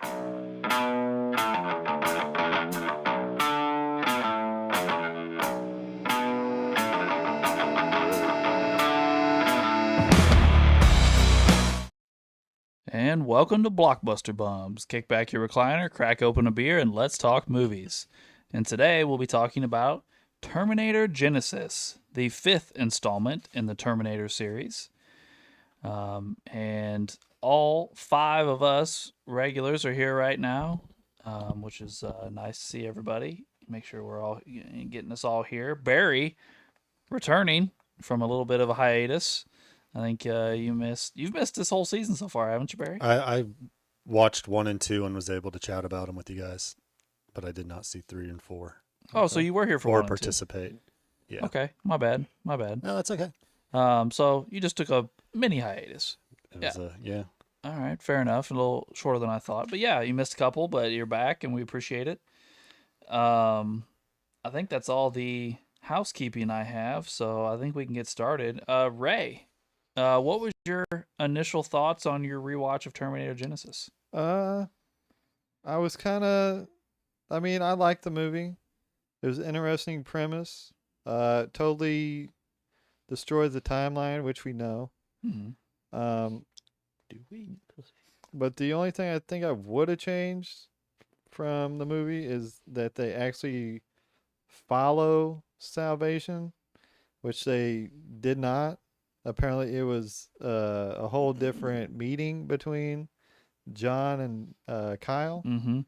And welcome to Blockbuster Bums. Kick back your recliner, crack open a beer, and let's talk movies. And today we'll be talking about Terminator Genisys, the fifth installment in the Terminator series. And all five of us regulars are here right now, which is nice to see everybody. Make sure we're all getting us all here. Barry returning from a little bit of a hiatus. I think you've missed this whole season so far, haven't you, Barry? I watched 1 and 2 and was able to chat about them with you guys, but I did not see 3 and 4. Oh, so you were here for or 1 and 2. participate. Yeah. Okay, my bad. No, that's okay. So you just took a mini hiatus. It was yeah. All right, fair enough. A little shorter than I thought, but yeah, you missed a couple, but you're back, and we appreciate it. I think that's all the housekeeping I have, so I think we can get started. Ray, what was your initial thoughts on your rewatch of Terminator Genisys? I was I liked the movie. It was an interesting premise. Totally destroyed the timeline, which we know. Mm-hmm. Do we? But the only thing I think I would have changed from the movie is that they actually follow salvation, which they did not. Apparently, it was a whole different meeting between John and Kyle. Mm-hmm.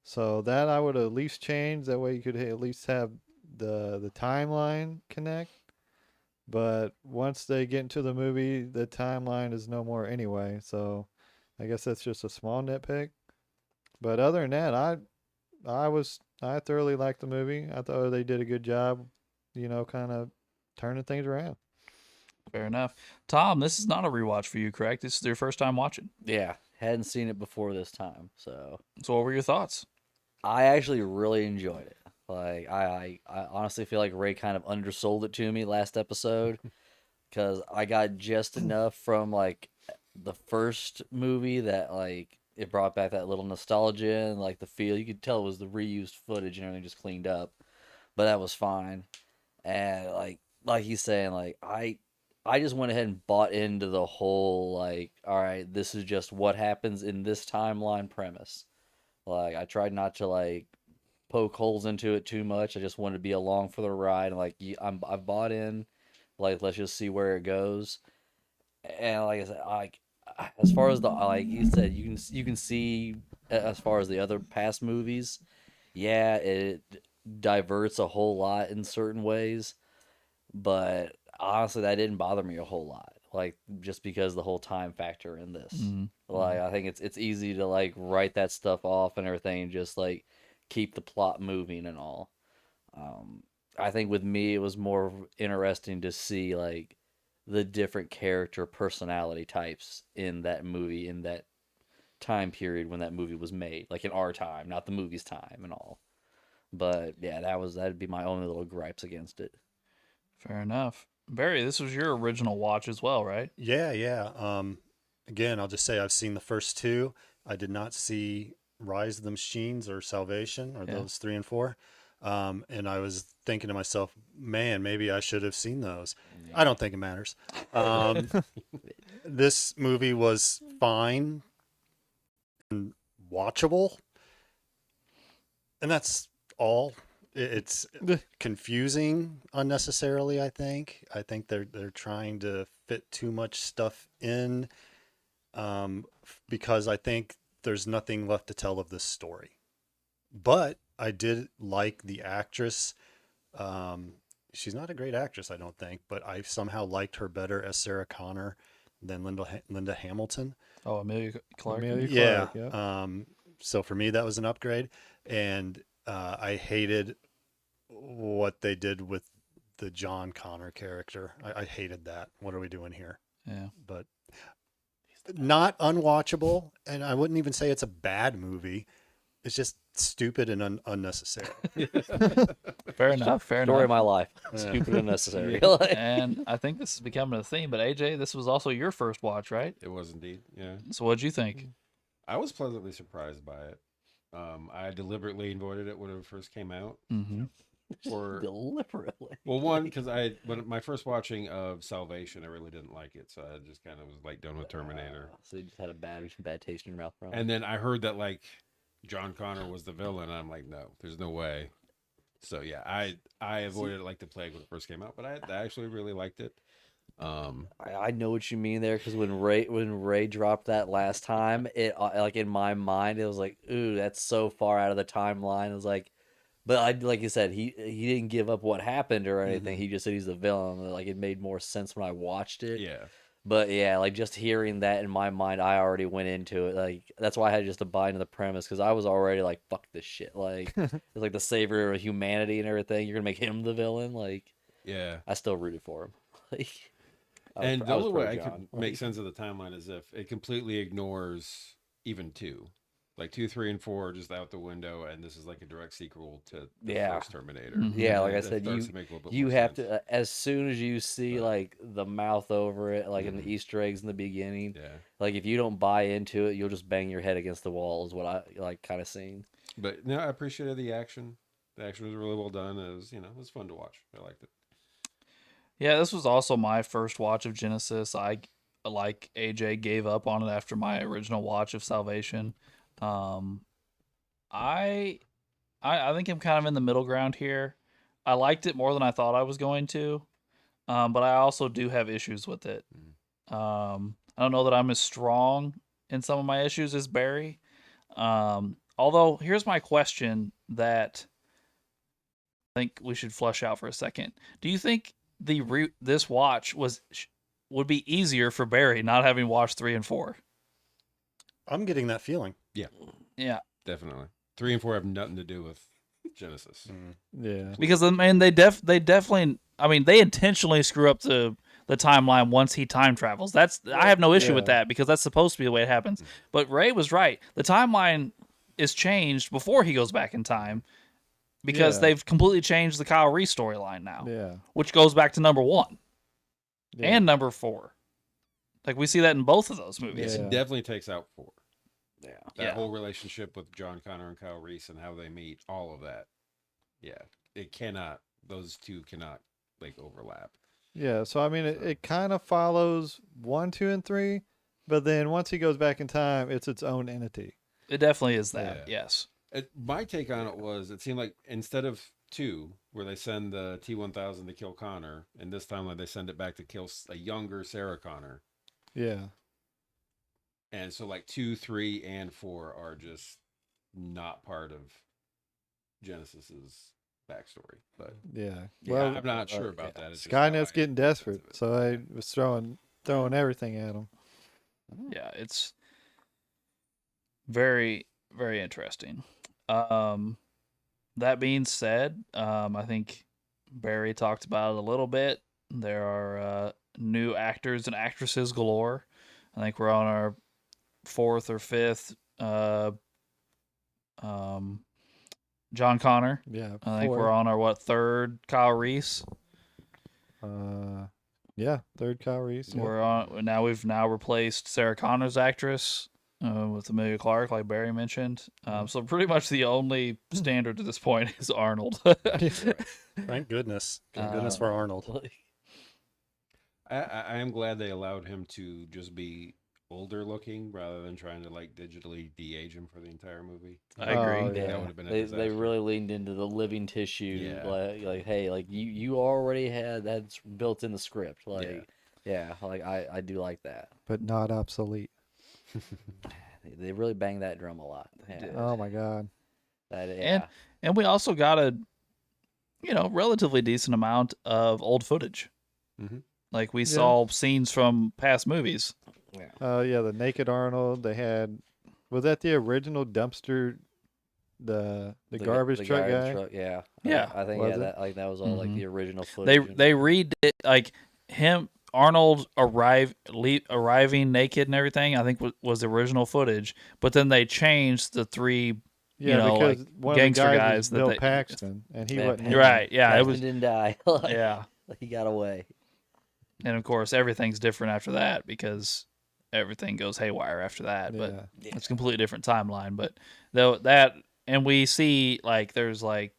So that I would at least change. That way you could at least have the timeline connect. But once they get into the movie, the timeline is no more anyway. So I guess that's just a small nitpick. But other than that, I thoroughly liked the movie. I thought they did a good job, kind of turning things around. Fair enough. Tom, this is not a rewatch for you, correct? This is your first time watching. Yeah, hadn't seen it before this time, so what were your thoughts? I actually really enjoyed it. Like I honestly feel like Ray kind of undersold it to me last episode because I got just enough from like the first movie that like it brought back that little nostalgia and like the feel. You could tell it was the reused footage and everything just cleaned up, but that was fine. And like he's saying, like I just went ahead and bought into the whole like, all right, this is just what happens in this timeline premise. Like I tried not to like poke holes into it too much. I just wanted to be along for the ride. And like I've bought in. Like let's just see where it goes. And like I said, like as far as the like you said, you can see as far as the other past movies, yeah, it diverts a whole lot in certain ways, but honestly, that didn't bother me a whole lot. Like just because the whole time factor in this, Mm-hmm. like I think it's easy to like write that stuff off and everything, and just like keep the plot moving and all. I think with me, it was more interesting to see like the different character personality types in that movie in that time period when that movie was made, like in our time, not the movie's time and all. But yeah, that'd be my only little gripes against it. Fair enough. Barry, this was your original watch as well, right? Yeah. Again, I'll just say I've seen the first 2. I did not see Rise of the Machines or Salvation or those 3 and 4. And I was thinking to myself, man, maybe I should have seen those. I don't think it matters. This movie was fine and watchable. And that's all. It's confusing unnecessarily, I think. I think they're trying to fit too much stuff in because I think there's nothing left to tell of this story. But I did like the actress. She's not a great actress, I don't think, but I somehow liked her better as Sarah Connor than Linda Hamilton. Oh, Amelia Clark. Amelia Clark, Yeah. So for me, that was an upgrade. And I hated what they did with the John Connor character. I hated that. What are we doing here? Yeah. But not unwatchable, and I wouldn't even say it's a bad movie. It's just stupid and unnecessary. Fair enough. Fair Story enough. of my life. Stupid and unnecessary. And I think this is becoming a theme. But AJ, this was also your first watch, right? It was indeed, yeah. So what'd you think? I was pleasantly surprised by it. I deliberately avoided it when it first came out. Mm-hmm. For Deliberately. well, one because when my first watching of Salvation, I really didn't like it, so I just kind of was like done with Terminator. So you just had a bad taste in your mouth from it. And then I heard that like John Connor was the villain, and I'm like, no, there's no way. So yeah, I avoided it like the plague when it first came out, but I actually really liked it. I know what you mean there because when Ray dropped that last time, it like in my mind it was like, ooh, that's so far out of the timeline. It was like, but like you said, he didn't give up what happened or anything. He just said he's the villain. Like it made more sense when I watched it. Yeah. But yeah, like just hearing that in my mind, I already went into it. Like that's why I had just to buy into the premise because I was already like, fuck this shit. Like it's like the savior of humanity and everything. You're gonna make him the villain. Like Yeah. I still rooted for him. Like. And the only way I John. could make sense of the timeline is if it completely ignores even 2. Like 2, 3, and 4 are just out the window, and this is like a direct sequel to the first Terminator. Mhm. Yeah, like I That said, starts to make a little bit you more have sense. to as soon as you see like the mouth over it, like in the Easter eggs in the beginning. Yeah. Like if you don't buy into it, you'll just bang your head against the wall. Is what I like kind of seen. But no, I appreciated the action. The action was really well done. It was, it was fun to watch. I liked it. Yeah, this was also my first watch of Genesis. I, like AJ, gave up on it after my original watch of Salvation. I think I'm kind of in the middle ground here. I liked it more than I thought I was going to, but I also do have issues with it. I don't know that I'm as strong in some of my issues as Barry. Although, here's my question that I think we should flesh out for a second. Do you think this watch would be easier for Barry not having watched 3 and 4? I'm getting that feeling. Yeah, Definitely. 3 and 4 have nothing to do with Genesis. Yeah. because I mean they definitely, I mean, they intentionally screw up the timeline once he time travels. I have no issue with that because that's supposed to be the way it happens. But Ray was right. The timeline is changed before he goes back in time because they've completely changed the Kyle Reese storyline now. Yeah. Which goes back to number 1 Yeah. and number 4. Like we see that in both of those movies. Yeah. It definitely takes out 4. Yeah. That whole relationship with John Connor and Kyle Reese and how they meet, all of that. Yeah. Those two cannot like overlap. Yeah, so I mean, it kind of follows 1, 2, and 3, but then once he goes back in time, it's its own entity. It definitely is that. Yeah. Yes. My take on it was it seemed like instead of 2, where they send the T-1000 to kill Connor, and this time they send it back to kill a younger Sarah Connor. Yeah. And so like 2, 3, and 4 are just not part of Genesis's backstory. But Yeah. yeah, Well, I'm not sure about that. It's just how Skynet's I getting make sense desperate, of it. so I was throwing everything at him. Yeah, it's very, very interesting. That being said, I think Barry talked about it a little bit. There are new actors and actresses galore. I think we're on our 4th or 5th. John Connor. Yeah. I think we're on our 3rd Kyle Reese. Yeah, 3rd Kyle Reese. Yeah. We're on now. We've now replaced Sarah Connor's actress with Amelia Clark, like Barry mentioned. So pretty much the only standard to this point is Arnold. Thank goodness. Thank goodness for Arnold. I am glad they allowed him to just be older looking rather than trying to like digitally de-age him for the entire movie. I agree. Oh, That yeah. would have been a They disaster. really leaned into the living tissue. Yeah. Like hey, like you already had that's built in the script. Like Yeah. like I do like that. But not obsolete. They really bang that drum a lot. Yeah. Oh my God. And we also got a relatively decent amount of old footage. Mhm. Like we saw scenes from past movies. Yeah, the naked Arnold. They had. Was that the original dumpster? The garbage truck guy. Yeah. Yeah. I think Was it? that was all like the original They footage. they redid like him Arnold arriving naked and everything. I think was the original footage, but then they changed the 3. Yeah, because like one of the gangster guys guys was that Bill they- Paxton, and he Yeah, wasn't. You're right. Yeah, it Paxton was. didn't die. Like, Yeah, he got away. and of course everything's different after that because everything goes haywire after that. But Yeah. it's a completely different timeline. But though that, and we see like there's like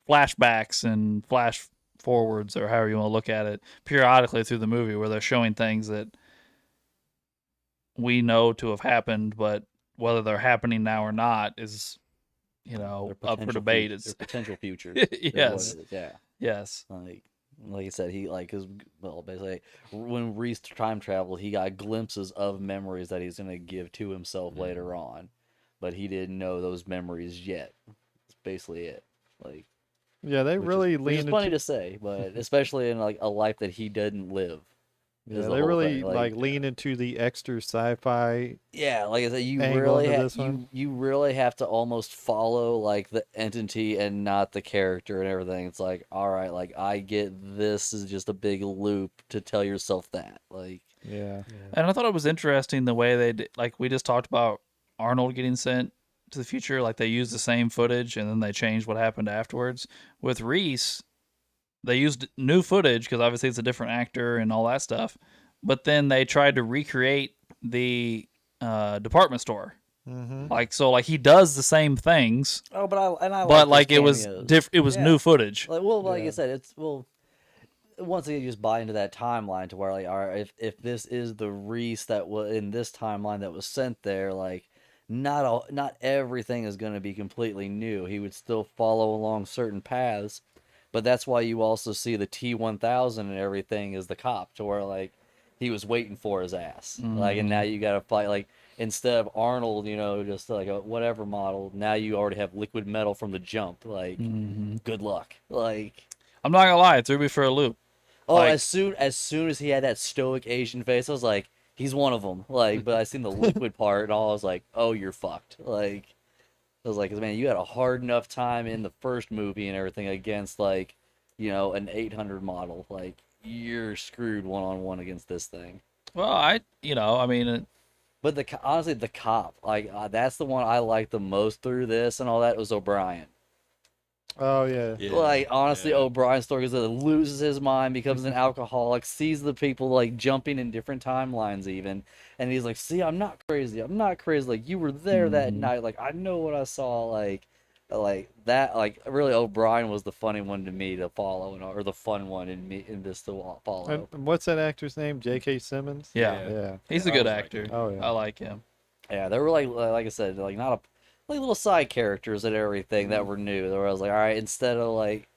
flashbacks and flash forwards or however you want to look at it periodically through the movie where they're showing things that we know to have happened, but whether they're happening now or not is, Their up for potential debate. their It's potential future. is what yes, it is, yeah. yes. Like I said, he like his well basically when Reese time traveled, he got glimpses of memories that he's gonna give to himself later on, but he didn't know those memories yet. That's basically it. Like, Yeah, they really which is lean funny into. to say, but especially in like a life that he didn't live. Yeah, is the they whole really thing. like lean into the extra sci-fi. Yeah, like I said, you angle really into have this one. you really have to almost follow like the entity and not the character and everything. It's like, all right, like I get this is just a big loop to tell yourself that. Like, Yeah. And I thought it was interesting the way they did, like we just talked about Arnold getting sent to the future. Like they used the same footage and then they changed what happened afterwards. With Reese, they used new footage because obviously it's a different actor and all that stuff. But then they tried to recreate the department store. Mm-hmm. Like so, like he does the same things, oh, but I but like like it was it was Yeah. new footage. Like, well, like I Yeah. said, it's once again, you just buy into that timeline to where like, all right, if this is the Reese that was in this timeline that was sent there, like not everything is going to be completely new. He would still follow along certain paths, but that's why you also see the T-1000 and everything as the cop to where like he was waiting for his ass, like, and now you got to fight like. Instead of Arnold, just like a whatever model, now you already have liquid metal from the jump. Like, good luck. Like, I'm not gonna lie, it threw me for a loop. oh, Like- as soon as he had that stoic Asian face, I was like, he's one of them. Like, but I seen the liquid part, and all I was like, oh, you're fucked. Like, I was like, man, you had a hard enough time in the first movie and everything against like, an 800 model. Like, you're screwed one-on-one against this thing. Well, I mean, But honestly, the cop, like, that's the one I liked the most through this and all that was O'Brien. Oh yeah. Yeah, Like, honestly, yeah. O'Brien's story is that he loses his mind, becomes an alcoholic, sees the people like jumping in different timelines even, and he's like, see, I'm not crazy, like you were there that night, like I know what I saw, like that, like really O'Brien was the funny one to me to follow, or the fun one in this to follow. And what's that actor's name? J.K. Simmons. yeah, Yeah. he's a I good was like actor. him. Oh yeah. I like him. Yeah, they were like I said, like not a like little side characters and everything that were new. Where I was like, all right, instead of like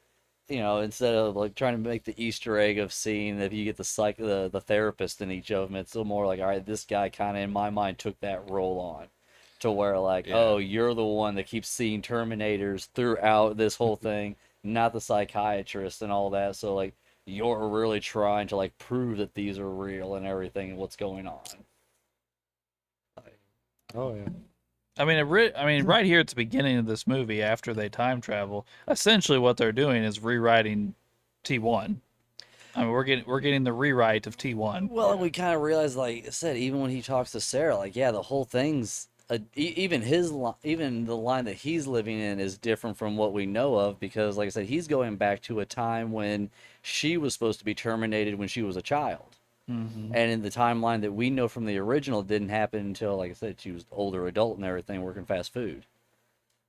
trying to make the Easter egg of seeing if you get the therapist in each of them, it's still more like, all right, this guy kind of in my mind took that role on, to where like, Yeah. oh, you're the one that keeps seeing Terminators throughout this whole thing, not the psychiatrist and all that. So like, you're really trying to like prove that these are real and everything and what's going on. Oh yeah. I mean, right here at the beginning of this movie, after they time travel, essentially what they're doing is rewriting T1. I mean, we're getting the rewrite of T1. Well, we kind of realized, like I said, even when he talks to Sarah, like, yeah, the whole thing's even even the line that he's living in is different from what we know of, because, like I said, he's going back to a time when she was supposed to be terminated when she was a child. Mm-hmm. And in the timeline that we know from the original, it didn't happen until, like I said, she was older adult and everything, working fast food.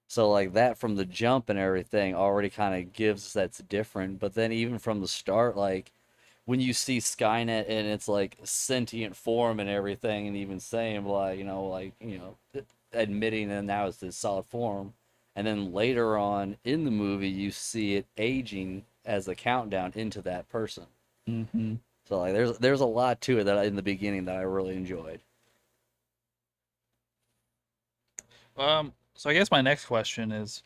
So like that from the jump and everything already kind of gives us that's different. But then even from the start, like when you see Skynet in its like sentient form and everything, and even saying like, admitting that now it's this solid form. And then later on in the movie, you see it aging as a countdown into that person. Mm-hmm. So like there's a lot to it that in the beginning that I really enjoyed. So I guess my next question is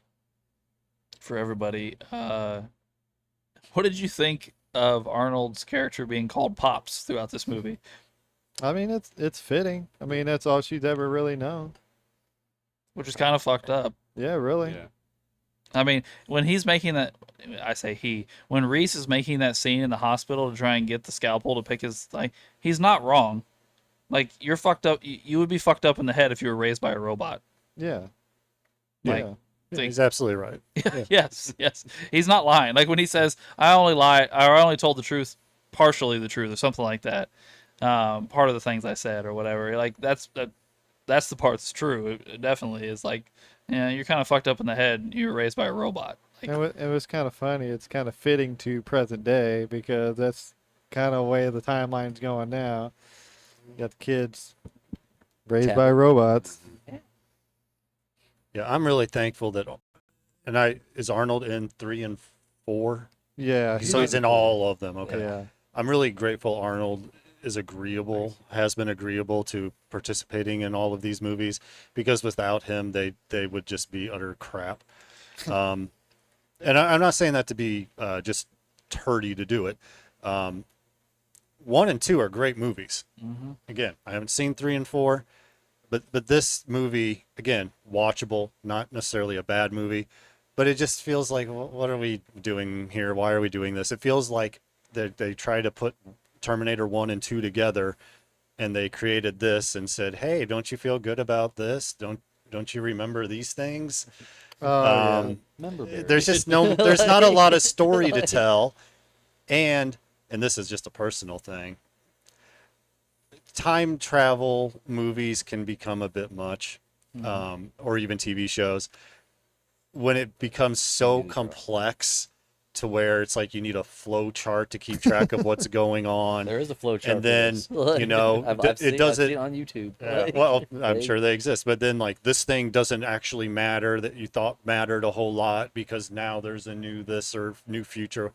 for everybody. What did you think of Arnold's character being called Pops throughout this movie? I mean, it's fitting. I mean, that's all she's ever really known. Which is kind of fucked up. Yeah, really. Yeah. I mean, when he's making that, I say when Reese is making that scene in the hospital to try and get the scalpel to pick his, like, he's not wrong. Like, you're fucked up. You would be fucked up in the head if you were raised by a robot. Yeah. Like, Yeah. Yeah, he's absolutely right. yes. He's not lying. Like when he says, I only told the truth, partially the truth, or something like that. part of the things I said or whatever. Like that's the part that's true. It definitely is like, yeah, you're kind of fucked up in the head. You were raised by a robot. Like, It was kind of funny. It's kind of fitting to present day because that's kind of way the timeline's going now. You got the kids raised by Tablet. robots. Yeah, I'm really thankful that, and is Arnold in 3 and 4? Yeah, So he's in all of them. Okay. Yeah. I'm really grateful Arnold has been agreeable to participating in all of these movies, because without him, they would just be utter crap. And I'm not saying that to be just turdy to do it. 1 and 2 are great movies. Again, I haven't seen 3 and 4, but this movie, again, watchable, not necessarily a bad movie, but it just feels like, what are we doing here? Why are we doing this? It feels like they try to put Terminator 1 and 2 together, and they created this and said, "Hey, don't you feel good about this? Don't you remember these things?" Oh Member berry. There's not a lot of story to tell, and this is just a personal thing. Time travel movies can become a bit much, or even TV shows, when it becomes so complex to where it's like you need a flow chart to keep track of what's going on. There is a flow chart. And then, for this. I've it doesn't. seen it on YouTube. Yeah, well, I'm sure they exist, but then like this thing doesn't actually matter that you thought mattered a whole lot because now there's a new this or new future.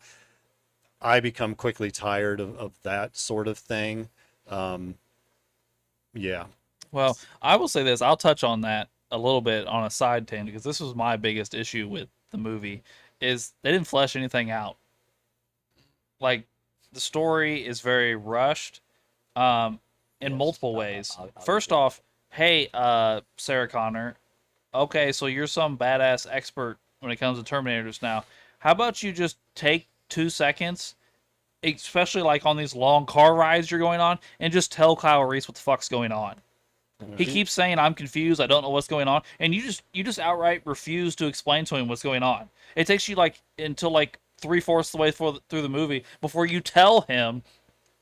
I become quickly tired of that sort of thing. Yeah. well, I will say this. I'll touch on that a little bit on a side tangent because this was my biggest issue with the movie is they didn't flesh anything out. Like the story is very rushed, in Yes, multiple ways. I'll First agree. off, hey, Sarah Connor. Okay, so you're some badass expert when it comes to Terminators now. How about you just take 2 seconds, especially like on these long car rides you're going on, and just tell Kyle Reese what the fuck's going on. He keeps saying I'm confused, I don't know what's going on, and you just outright refuse to explain to him what's going on. It takes you like until like 3/4 of the way through the movie before you tell him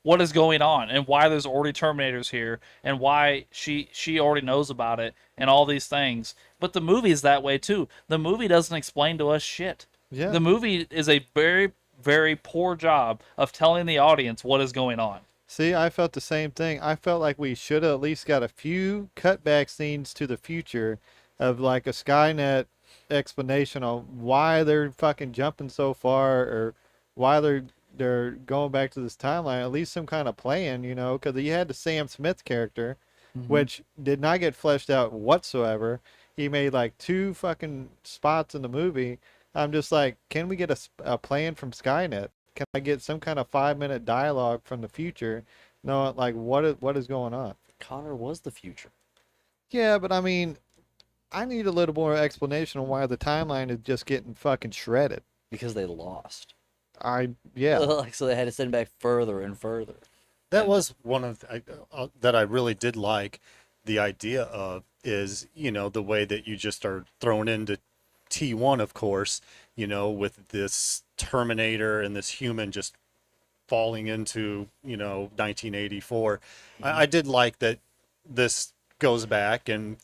what is going on and why there's already Terminators here and why she already knows about it and all these things. But the movie is that way too. The movie doesn't explain to us shit. Yeah. The movie is a very, very poor job of telling the audience what is going on. See, I felt the same thing. I felt like we should have at least got a few cutback scenes to the future of like a Skynet explanation on why they're fucking jumping so far or why they're going back to this timeline. At least some kind of plan, because you had the Sam Smith character, which did not get fleshed out whatsoever. He made like 2 fucking spots in the movie. I'm just like, can we get a plan from Skynet? Can I get some kind of 5-minute dialogue from the future, knowing like what is going on? Connor was the future. Yeah, but I mean, I need a little more explanation on why the timeline is just getting fucking shredded. Because they lost. Yeah. Like, so they had to send back further and further. That was one of that I really did like the idea of is, the way that you just are thrown into T1, of course, with this Terminator and this human just falling into, 1984. I did like that this goes back and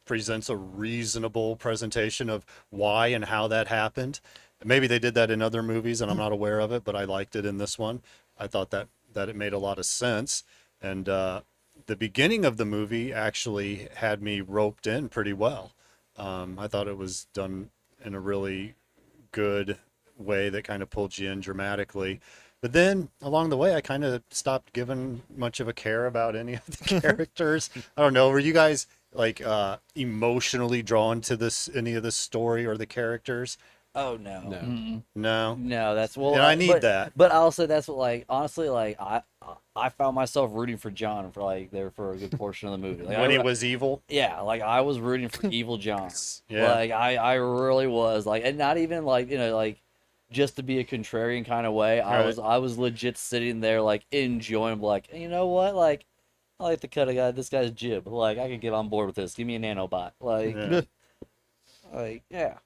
presents a reasonable presentation of why and how that happened. Maybe they did that in other movies and I'm not aware of it, but I liked it in this one. I thought that it made a lot of sense. And the beginning of the movie actually had me roped in pretty well. I thought it was done in a really good way that kind of pulled you in dramatically. But then along the way, I kind of stopped giving much of a care about any of the characters. I don't know. Were you guys like emotionally drawn to any of this story or the characters? Oh no. No. No. No, that's well. And I need but, that. But I'll say that's what, like, honestly, like I found myself rooting for John for a good portion of the movie. Like, When he was evil. yeah, like I was rooting for evil John. Yeah. Like I really was, like, and not even like like just to be a contrarian kind of way. I Right. was legit sitting there like enjoying, like, you know what, like I like to cut a guy. This guy's jib. Like I could get on board with this. Give me a nanobot. Like Yeah. like yeah.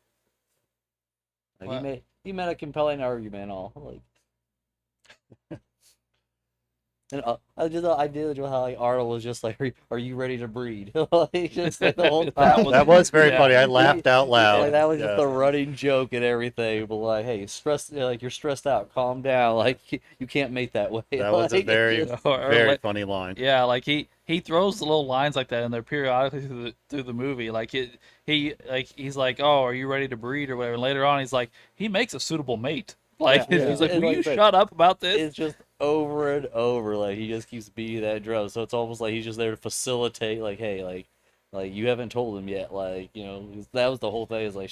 Like, Well- you made a compelling argument. All like And I did enjoy how like Arnold was just like, are you ready to breed? Like just like the whole time. That was very yeah. funny. I laughed out loud. Like that was just Yeah. a running joke and everything. But like, hey, you're stressed out. Calm down. Like you can't mate that way. That was a Like, it's very, just, very like, funny line. yeah, like he throws the little lines like that in there periodically through the movie. Like he's like, oh, are you ready to breed or whatever. And later on, he's like, he makes a suitable mate. Like yeah, he's like, and will like you I said, shut up about this? it's just over and over. Like he just keeps beating that drum. So it's almost like he's just there to facilitate. Like, hey, like you haven't told him yet. Like that was the whole thing. Is like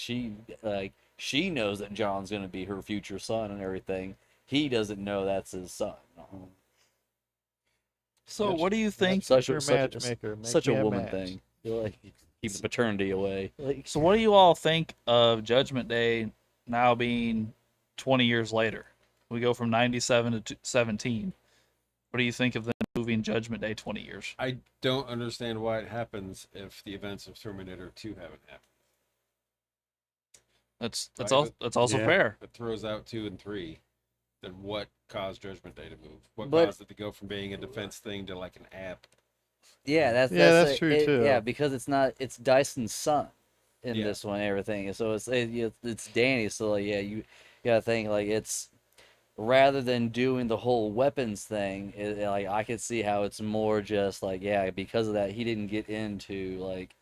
she knows that John's gonna be her future son and everything. He doesn't know that's his son. So That's- what do you think? That's your matchmaker. Make Such a me a woman match. thing. Like keep the paternity away. Like So what do you all think of Judgment Day now being 20 years later? We go from 97 to 17. What do you think of them moving Judgment Day 20 years? I don't understand why it happens if the events of Terminator 2 haven't happened. That's also Yeah. fair. If it throws out 2 and 3, then what caused Judgment Day to move? What But- caused it to go from being a defense thing to like an app? Yeah, that's that's true, too. Yeah, because it's Dyson's son in Yeah. this one and everything. So it's Danny. So like you gotta think like it's rather than doing the whole weapons thing. Like I could see how it's more just like because of that he didn't get into like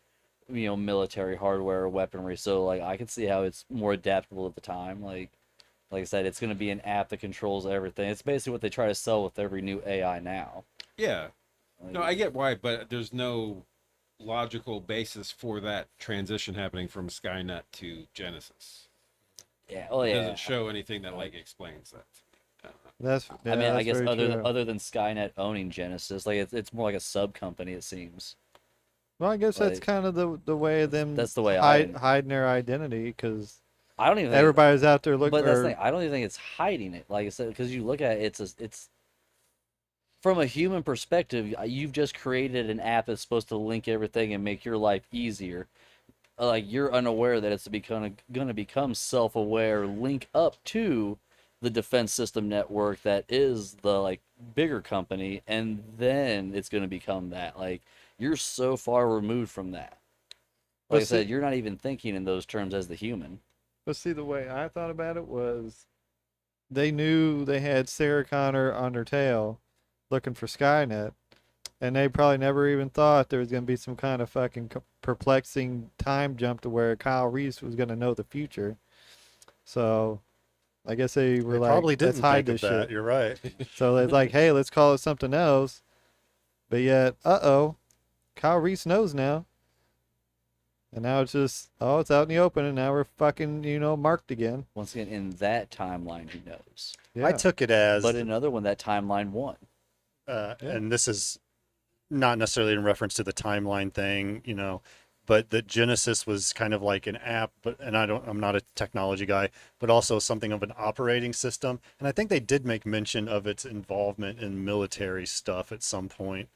military hardware or weaponry. So like I could see how it's more adaptable at the time. Like I said, it's gonna be an app that controls everything. It's basically what they try to sell with every new AI now. Yeah. Like, No, I get why, but there's no logical basis for that transition happening from Skynet to Genesis. yeah. Oh It yeah. doesn't show anything that like explains that. That's I mean, I that's guess very true. other than Skynet owning Genesis, like it's more like a sub company. It seems. Well, I guess that's like, kind of the way of them that's the way hiding their identity because I don't even think. everybody's out there looking. But that's the thing. I don't even think it's hiding it. Like I said, because you look at it, it's from a human perspective. You've just created an app that's supposed to link everything and make your life easier. Like you're unaware that it's going to become self-aware, link up to the defense system network that is the like bigger company, and then it's going to become that. Like you're so far removed from that. But Like I see- said, you're not even thinking in those terms as the human. But see, the way I thought about it was, they knew they had Sarah Connor on their tail, looking for Skynet, and they probably never even thought there was gonna be some kind of fucking perplexing time jump to where Kyle Reese was gonna know the future. So, I guess they were They like, probably let's didn't hide think of this that. shit. You're right. So it's like, hey, let's call it something else. But yet, Kyle Reese knows now. And now it's just, it's out in the open, and now we're fucking, marked again. Once again, in that timeline, who knows? Yeah. I took it as, But in another one, that timeline won. and this is not necessarily in reference to the timeline thing, but that Genesis was kind of like an app, and I'm not a technology guy, but also something of an operating system. And I think they did make mention of its involvement in military stuff at some point,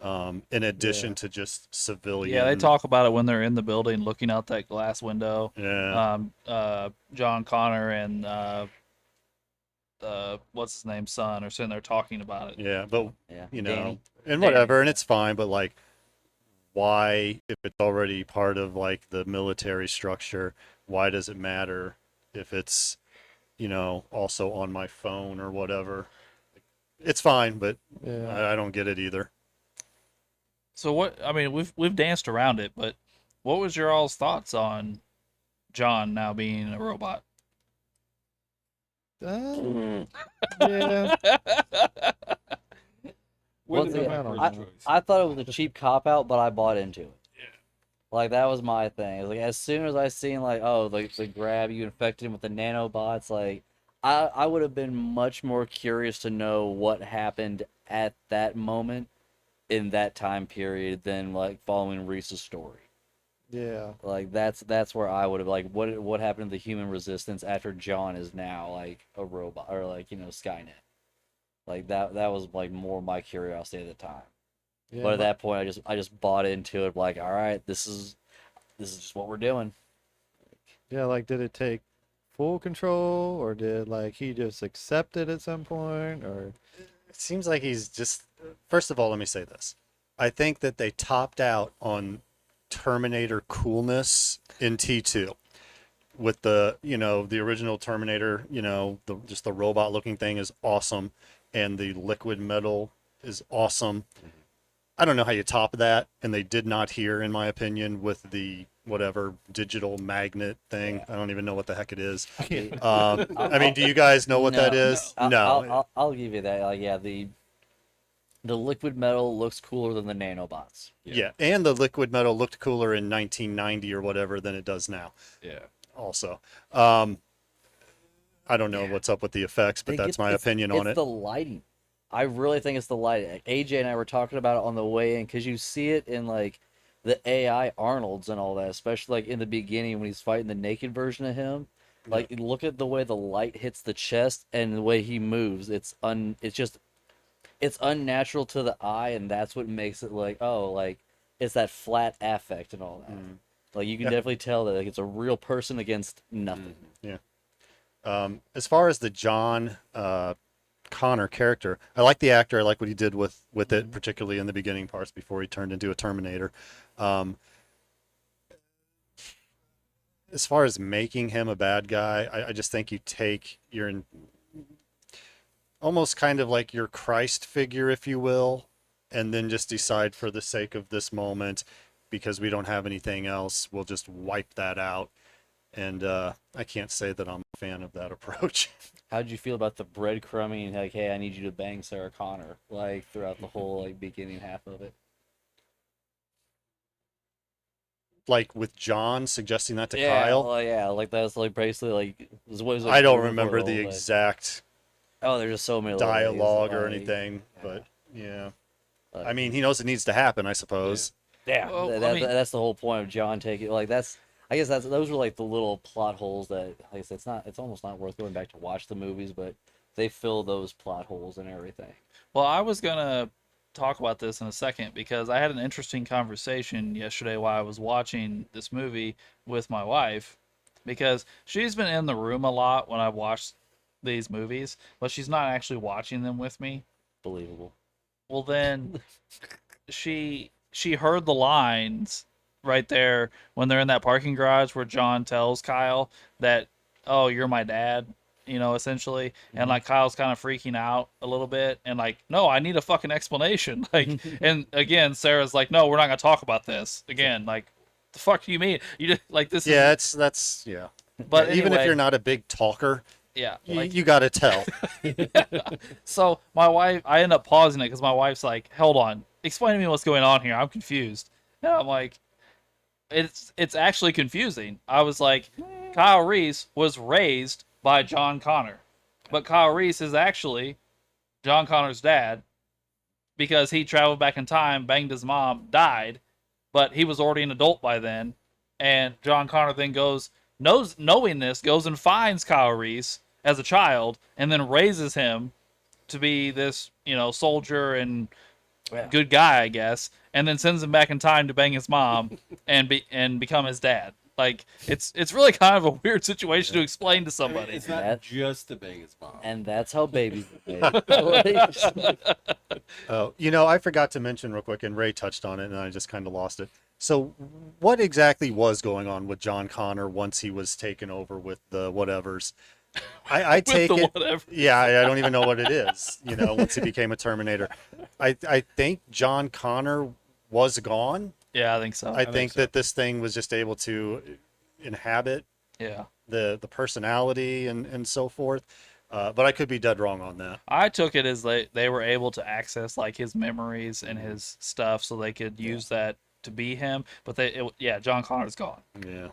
in addition to just civilian. Yeah, they talk about it when they're in the building looking out that glass window. Yeah. John Connor and what's his name, son, are sitting there talking about it. Yeah, but Yeah, and Danny, whatever, and yeah. it's fine, but like, why, if it's already part of like the military structure, why does it matter if it's, also on my phone or whatever? It's fine, but Yeah. I don't get it either. So what? I mean, we've danced around it, but what was your all's thoughts on John now being a robot? Yeah. Once the again, backwards I, choice? I thought it was a cheap cop out, but I bought into it. Like that was my thing. Like as soon as I seen like, the grab, you infected him with the nanobots, like I would have been much more curious to know what happened at that moment in that time period than like following Reese's story. Yeah. Like that's where I would have like what happened to the human resistance after John is now like a robot or like Skynet. Like that was like more my curiosity at the time. Yeah. But at that point, I just bought into it. Like, all right, this is just what we're doing. Yeah, like, did it take full control, or did like he just accept it at some point, or It seems like he's just. First of all, let me say this. I think that they topped out on Terminator coolness in T2 with the original Terminator. Just the robot looking thing is awesome, and the liquid metal is awesome. I don't know how you top that, and they did not here, in my opinion, with the whatever digital magnet thing. Yeah. I don't even know what the heck it is. I'll- I mean, do you guys know what that is? I'll give you that. Yeah, the liquid metal looks cooler than the nanobots. Yeah, and the liquid metal looked cooler in 1990 or whatever than it does now. Yeah. Also, I don't know what's up with the effects, but that's my opinion on It's it. the lighting. I really think it's the lighting. Like, AJ and I were talking about it on the way in because you see it in like the AI Arnolds and all that, especially like in the beginning when he's fighting the naked version of him. Like look at the way the light hits the chest and the way he moves. It's unnatural to the eye, and that's what makes it like it's that flat affect and all that. Like you can definitely tell that like it's a real person against nothing. As far as the John Connor character, I like the actor. I like what he did with it, particularly in the beginning parts before he turned into a Terminator. As far as making him a bad guy, I just think you take almost kind of like your Christ figure, if you will, and then just decide for the sake of this moment, because we don't have anything else, we'll just wipe that out. And I can't say that I'm a fan of that approach. How'd you feel about the breadcrumbing? Like, hey, I need you to bang Sarah Connor, like throughout the whole like beginning half of it. Like with John suggesting that to Yeah, Kyle. well, yeah, like that's like basically like what is it, I don't for remember the the whole, like- exact Oh, there's just so many little ways, dialogue or like- anything, but yeah. like- I mean, he knows it needs to happen, I suppose. Yeah, Well, I that, mean- that's the whole point of John taking. Like I guess those were like the little plot holes that, like I said, it's almost not worth going back to watch the movies, but they fill those plot holes and everything. Well, I was gonna talk about this in a second because I had an interesting conversation yesterday while I was watching this movie with my wife, because she's been in the room a lot when I watched these movies, but she's not actually watching them with me. Believable. Well, then she heard the lines right there when they're in that parking garage where John tells Kyle that, "Oh, you're my dad," essentially. And like Kyle's kind of freaking out a little bit and like, "No, I need a fucking explanation." Like, and again, Sarah's like, "No, we're not going to talk about this again." Like, the fuck do you mean? You just like this Yeah, is that's yeah. but Yeah, even if anyway, you're not a big talker, yeah, you, like you got to tell. so my wife, I end up pausing it because my wife's like, "Hold on, explain to me what's going on here. I'm confused." And I'm like, "It's actually confusing." I was like, Kyle Reese was raised by John Connor, but Kyle Reese is actually John Connor's dad because he traveled back in time, banged his mom, died, but he was already an adult by then, and John Connor then knowing this, goes and finds Kyle Reese as a child and then raises him to be this, soldier and Yeah. good guy, I guess, and then sends him back in time to bang his mom and become his dad. Like it's really kind of a weird situation to explain to somebody. It's not That- just to bang his mom. And that's how babies are made. Oh, I forgot to mention real quick, and Ray touched on it, and I just kind of lost it. So, what exactly was going on with John Connor once he was taken over with the whatevers? I With take the it. whatever. Yeah, I don't even know what it is. Once he became a Terminator, I think John Connor was gone. Yeah, I think so. I think think so. that this thing was just able to inhabit Yeah. the personality and so forth. But I could be dead wrong on that. I took it as they were able to access like his memories and his stuff so they could use that to be him. But John Connor's gone. Yeah.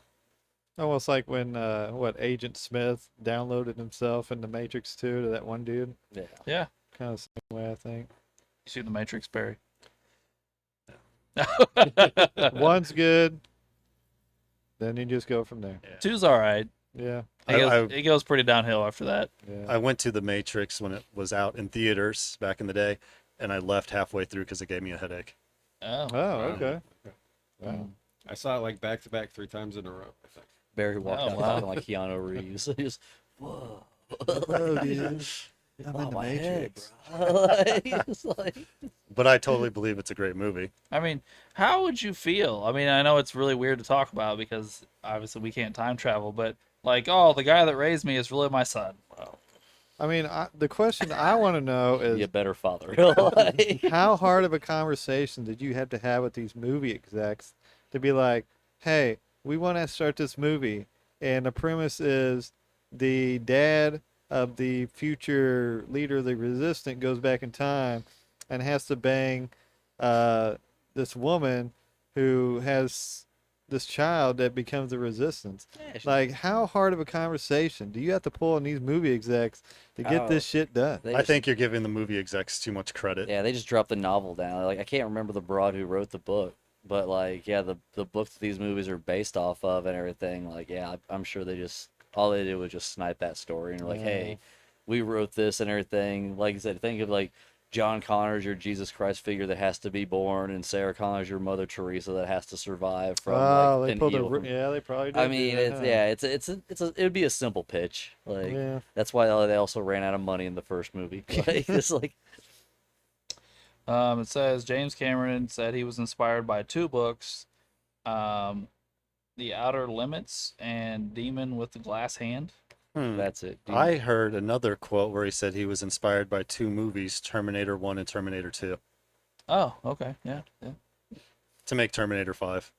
Almost like when Agent Smith downloaded himself in the Matrix 2 to that one dude. Yeah. Yeah. Kind of the same way, I think. You see the Matrix, Barry. One's good. Then you just go from there. Two's all right. Yeah. It goes pretty downhill after that. Yeah. I went to the Matrix when it was out in theaters back in the day, and I left halfway through because it gave me a headache. Oh. Oh, okay. Wow. I saw it like back to back 3 times in a row. I think. Barry walked Oh, out wow. talking like Keanu Reeves. Just, whoa. I'm Oh, in the my head, Matrix. bro. Like, it's like, But I totally believe it's a great movie. I mean, how would you feel? I mean, I know it's really weird to talk about because obviously we can't time travel, but like, oh, the guy that raised me is really my son. Well, I mean, the question I want to know be a is better father. Like, how hard of a conversation did you have to have with these movie execs to be like, hey, we want to start this movie, and the premise is the dad of the future leader of the resistance goes back in time and has to bang this woman who has this child that becomes the resistance. yeah, Like, how hard of a conversation do you have to pull on these movie execs to get Oh, this shit done? they I just, think you're giving the movie execs too much credit. yeah, they just dropped the novel down. Like, I can't remember the broad who wrote the book, but like, yeah, the books that these movies are based off of and everything. Like, yeah, I'm sure they just all they did was just snipe that story and were like, hey, we wrote this and everything. Like I said, think of like John Connor's your Jesus Christ figure that has to be born, and Sarah Connor's your Mother Teresa that has to survive from Oh, like they an pulled evil. yeah, they probably did. I do mean, that, it's huh? yeah, it would be a simple pitch. Like Yeah. that's why they also ran out of money in the first movie. Like it's like it says James Cameron said he was inspired by two books, um, The Outer Limits and Demon with the Glass Hand. that's it. I heard another quote where he said he was inspired by two movies, Terminator 1 and Terminator 2, Oh, okay, yeah, yeah. to make Terminator 5.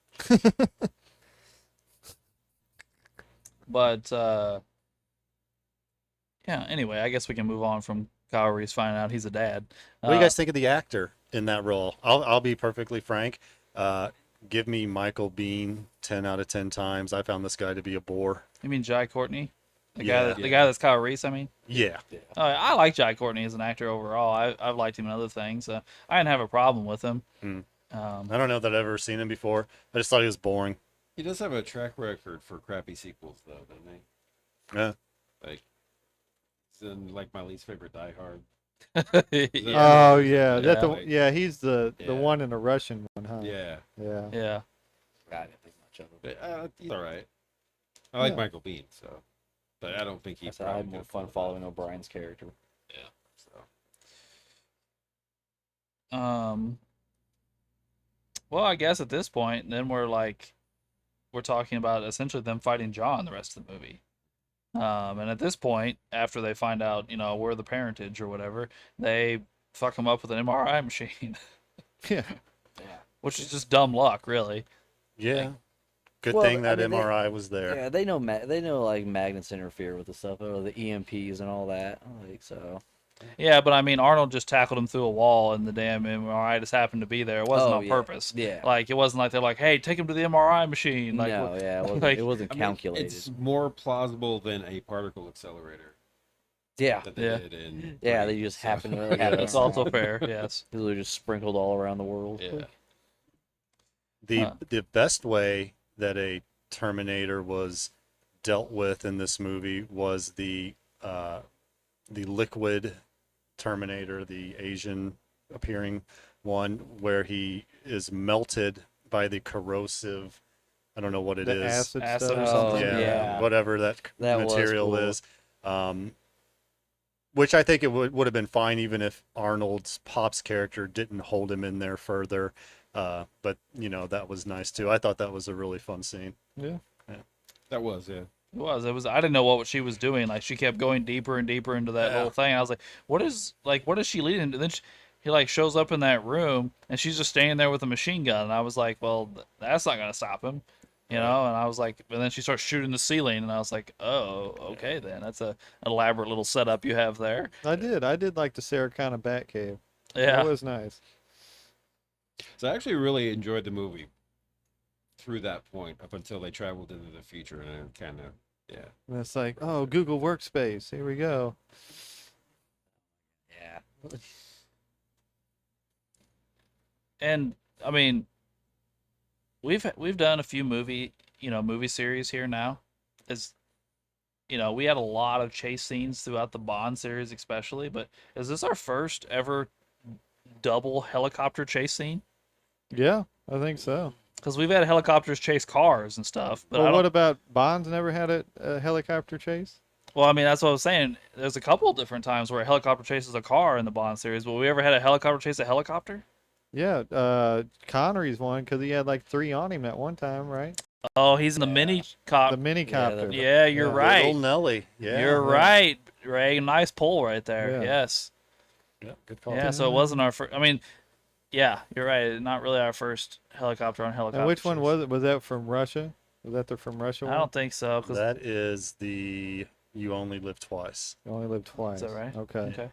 But yeah. Anyway, I guess we can move on from Kyle Reese finding out he's a dad. What do you guys think of the actor in that role? I'll be perfectly frank. Give me Michael Biehn 10 out of 10 times. I found this guy to be a bore. You mean Jai Courtney? The guy Yeah. that the guy that's Kyle Reese, I mean. Yeah. I like Jai Courtney as an actor overall. I've liked him in other things. I didn't have a problem with him. Hmm. Um, I don't know that I've ever seen him before. I just thought he was boring. He does have a track record for crappy sequels, though, doesn't he? Yeah. Like, he's in like my least favorite Die Hard. yeah, Oh yeah, Yeah. yeah. He's the Yeah. one in the Russian one, huh? Yeah, Yeah. yeah. I didn't think much of it. but he's all right. I like Yeah. Michael Biehn, so, but I don't think he. I said I had more fun following O'Brien's character. So. Well, I guess at this point, then we're talking about essentially them fighting John the rest of the movie. And at this point, after they find out, we're the parentage or whatever, they fuck him up with an MRI machine, Yeah. which is just dumb luck, really. Yeah. Good Well, thing I that mean, MRI was there. Yeah, they know they know like magnets interfere with the stuff, or the EMPs and all that. Like so. Yeah, but I mean, Arnold just tackled him through a wall, and the damn MRI just happened to be there. It wasn't Oh, on yeah. purpose. Yeah. Like, it wasn't like they're like, "Hey, take him to the MRI machine." Like, No, yeah, it wasn't, like- it wasn't I mean, calculated. it's more plausible than a particle accelerator Yeah, that they Yeah. did in. yeah, three, they just so- happened to yeah, happen. that's also fair. Yes. They were just sprinkled all around the world. Yeah. The best way that a Terminator was dealt with in this movie was the liquid Terminator, the Asian appearing one, where he is melted by the corrosive, I don't know what it is. The acid Acid stuff. or something. Yeah, yeah. whatever that That was material cool. is. Which I think it would have been fine even if Arnold's Pop's character didn't hold him in there further. But that was nice too. I thought that was a really fun scene. Yeah. That was, yeah. It was. It was. I didn't know what she was doing. Like, she kept going deeper and deeper into that little thing. I was like, what is she leading to? Then he shows up in that room, and she's just standing there with a machine gun. And I was like, well, that's not gonna stop him, And I was like, and then she starts shooting the ceiling, and I was like, oh, okay, then that's an elaborate little setup you have there. I did like the Sarah Connor Batcave. Yeah. That was nice. So I actually really enjoyed the movie through that point up until they traveled into the future, and it kind of, yeah. And it's like, oh, Google Workspace. Here we go. Yeah. And I mean, we've done a few movie series here now. We had a lot of chase scenes throughout the Bond series, especially. But is this our first ever double helicopter chase scene? Yeah, I think so. Because we've had helicopters chase cars and stuff. But Well, what about Bond's never had a helicopter chase? Well, I mean, that's what I was saying. There's a couple of different times where a helicopter chases a car in the Bond series, but we ever had a helicopter chase a helicopter? Yeah, Connery's one because he had like 3 on him at one time, right? Oh, he's in the mini cop. The mini copter. Yeah, you're Yeah. right. Little Nelly. Yeah. You're right, Ray. Nice pull right there. Yeah. Yes. Yeah, good call. Yeah, so it wasn't our first. I mean, yeah, you're right. Not really our first helicopter on helicopter. And which one chase. was it? Was that from Russia? Was that the from Russia I one? don't think so. Cause, That is the You Only Live Twice. You only lived twice. is that right? Okay. Okay.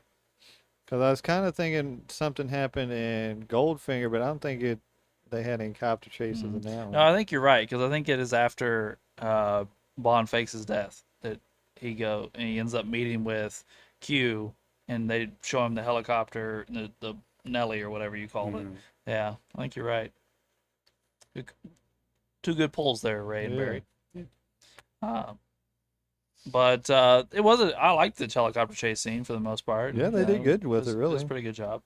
Because I was kind of thinking something happened in Goldfinger, but I don't think they had any copter chases in that one. No, I think you're right because I think it is after Bond fakes his death that he ends up meeting with Q, and they show him the helicopter, the Nelly or whatever you called it. Yeah, I think you're right. Two good pulls there, Ray and Yeah. Barry. But it wasn't. I liked the helicopter chase scene for the most part. Yeah, they did good with it, It was really. a pretty good job.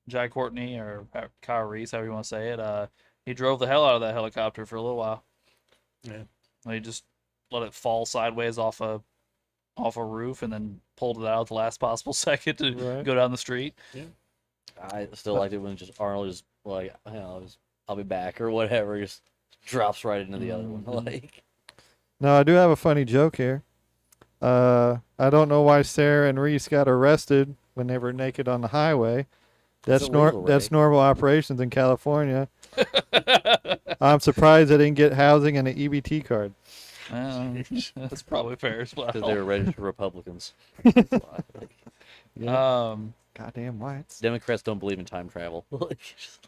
Jai Courtney or Kyle Reese, however you want to say it, he drove the hell out of that helicopter for a little while. Yeah. He just let it fall sideways off a roof and then pulled it out at the last possible second to Right. go down the street. I still liked it when just Arnold just like, I'll be back or whatever, just drops right into the other one. Like, No, I do have a funny joke here. I don't know why Sarah and Reese got arrested when they were naked on the highway. That's illegal, that's Ray. normal operations in California. I'm surprised they didn't get housing and an EBT card. That's probably fair as well. because they were registered Republicans. Goddamn whites. Democrats don't believe in time travel.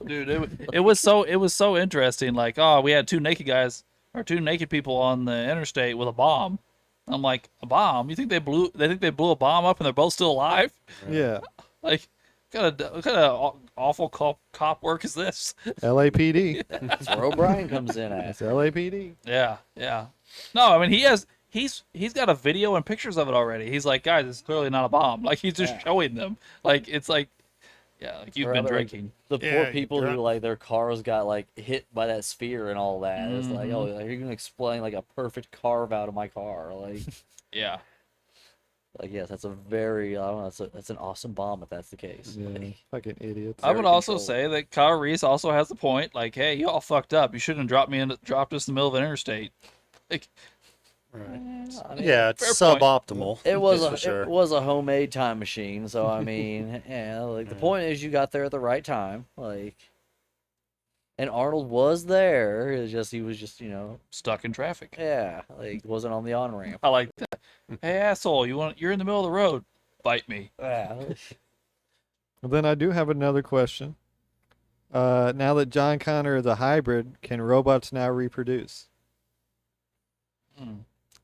Dude, it was so interesting. Like, oh, we had two naked people on the interstate with a bomb. I'm like, a bomb? You think they blew a bomb up and they're both still alive? Yeah. Like, what kind of awful cop work is this? LAPD. That's where O'Brien comes in at. It's LAPD. Yeah. No, I mean he's got a video and pictures of it already. He's like, guys, it's clearly not a bomb. Like he's just showing them. Like it's like, yeah, like you've Or been other, like, drinking. The poor Yeah, people you're who like their cars got like hit by that sphere and all that. It's like, oh, like, you're gonna explain like a perfect carve out of my car, like. Yeah. Like, yes, that's a very, I don't know, that's an awesome bomb if that's the case. Yeah. Like, Fucking idiots. I would Very also controlled. say that Kyle Reese also has the point. Like, hey, you all fucked up. You shouldn't have dropped us in the middle of an interstate. Like, Right. I mean, Yeah, it's fair point. suboptimal. it was for sure. it was a homemade time machine, so I mean, yeah, like the point is you got there at the right time, like, and Arnold was there. It's just he was just stuck in traffic. yeah, like wasn't on the on ramp. I like that. Hey, asshole, you're in the middle of the road. Bite me. Yeah, Well, then I do have another question. Now that John Connor is a hybrid, can robots now reproduce?